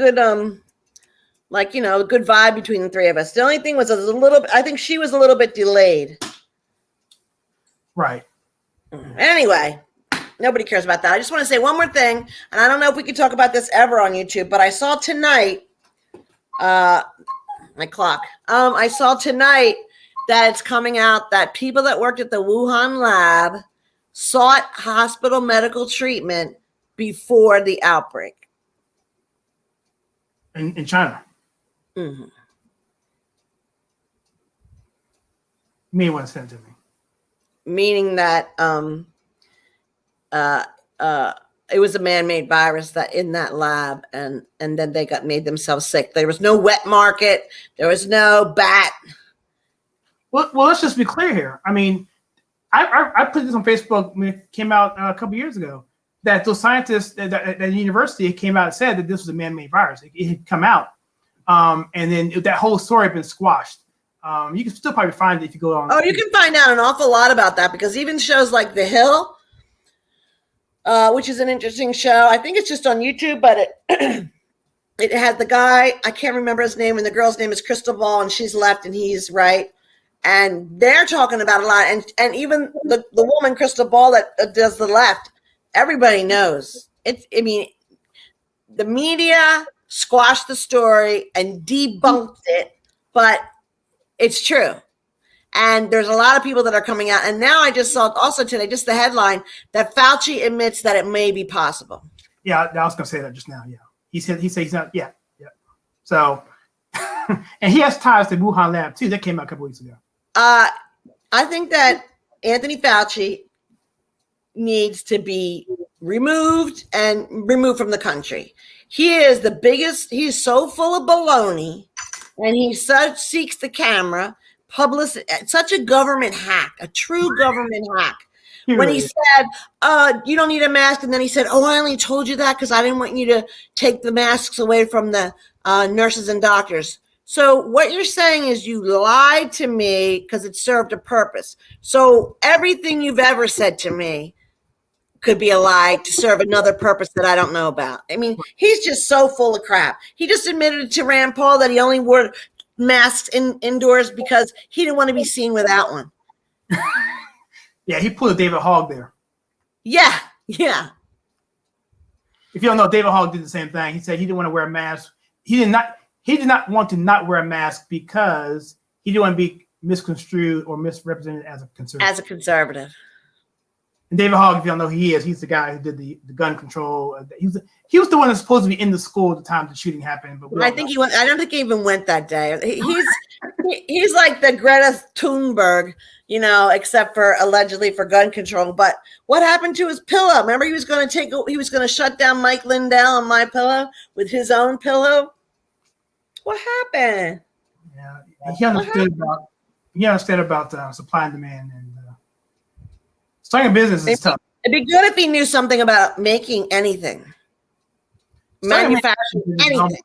vibe between the three of us. The only thing was I think she was a little bit delayed. Right. Anyway, nobody cares about that. I just want to say one more thing, and I don't know if we could talk about this ever on YouTube, but I saw tonight, my clock. I saw tonight that it's coming out that people that worked at the Wuhan lab sought hospital medical treatment before the outbreak. In China. Mm-hmm. You may want to send it to me. Meaning that it was a man-made virus that in that lab, and then they made themselves sick. There was no wet market. There was no bat. Well, let's just be clear here. I mean, I put this on Facebook when it came out a couple years ago, that those scientists at the university came out and said that this was a man-made virus. It had come out. And then that whole story had been squashed. You can still probably find it if you go on. Oh, you can find out an awful lot about that, because even shows like The Hill, which is an interesting show. I think it's just on YouTube, but it had the guy, I can't remember his name, and the girl's name is Crystal Ball, and she's left and he's right. And they're talking about a lot. And even the woman, Crystal Ball, that does the left, everybody knows. The media squashed the story and debunked it, but it's true. And there's a lot of people that are coming out. And now I just saw also today, just the headline, that Fauci admits that it may be possible. Yeah, I was going to say that just now. Yeah. He said he's not. Yeah. So, and he has ties to Wuhan lab too. That came out a couple weeks ago. I think that Anthony Fauci needs to be removed from the country. He is the biggest. He's so full of baloney, and he seeks the camera. Such a government hack, a true government hack. When he said, you don't need a mask. And then he said, I only told you that because I didn't want you to take the masks away from the nurses and doctors. So what you're saying is you lied to me because it served a purpose. So everything you've ever said to me could be a lie to serve another purpose that I don't know about. I mean, he's just so full of crap. He just admitted to Rand Paul that he only wore masks indoors because he didn't want to be seen without one. Yeah, he pulled a David Hogg there. Yeah. If you don't know, David Hogg did the same thing. He said he didn't want to wear a mask. He did not want to not wear a mask because he didn't want to be misconstrued or misrepresented as a conservative. And David Hogg, if you don't know who he is, he's the guy who did the gun control. He was the one that's supposed to be in the school at the time the shooting happened. But I think he went. I don't think he even went that day. He's like the Greta Thunberg, you know, except for allegedly for gun control. But what happened to his pillow? Remember, he was going to shut down Mike Lindell and My Pillow with his own pillow. What happened? Yeah, he understood about supply and demand, and starting a business is tough. It'd be good if he knew something about making anything, manufacturing anything.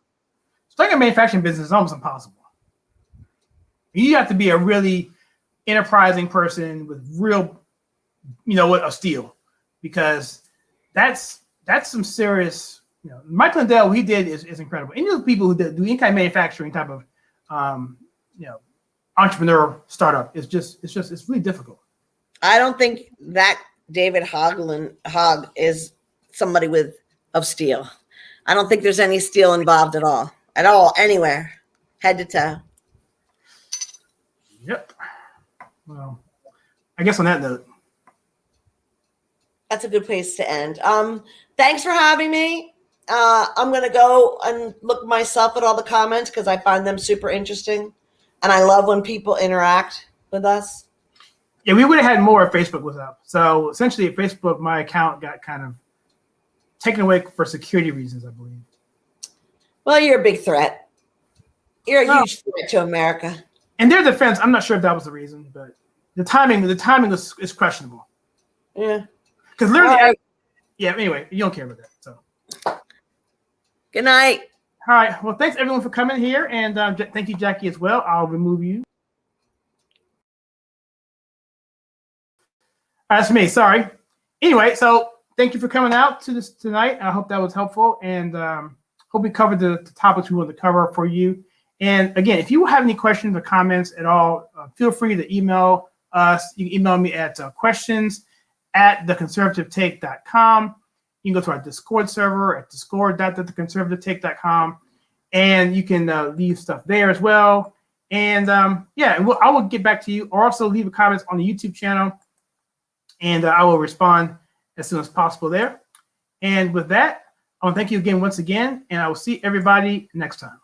Starting a manufacturing business is almost impossible. You have to be a really enterprising person with real, of steel, because that's some serious. Mike Lindell, what he did is incredible. Any of the people who do any kind of manufacturing type of, entrepreneur startup it's really difficult. I don't think that David Hogg is somebody of steel. I don't think there's any steel involved at all, anywhere, head to toe. Yep. Well, I guess on that note, that's a good place to end. Thanks for having me. I'm going to go and look myself at all the comments because I find them super interesting. And I love when people interact with us. Yeah, we would have had more if Facebook was up. So essentially at Facebook, my account got kind of taken away for security reasons, I believe. Well, you're a big threat. You're a huge threat to America. In their defense, I'm not sure if that was the reason, but the timing is questionable. Yeah. Because literally, anyway, you don't care about that. So. Good night. All right. Well, thanks everyone for coming here, and thank you, Jackie, as well. I'll remove you. That's me. Sorry. Anyway, so thank you for coming out to this tonight. I hope that was helpful, and hope we covered the topics we wanted to cover for you. And again, if you have any questions or comments at all, feel free to email us. You can email me at questions@theconservativetake.com. You can go to our Discord server at discord.theconservativetake.com, and you can leave stuff there as well. And I will get back to you, or also leave comments on the YouTube channel, and I will respond as soon as possible there. And with that, I want to thank you again once again, and I will see everybody next time.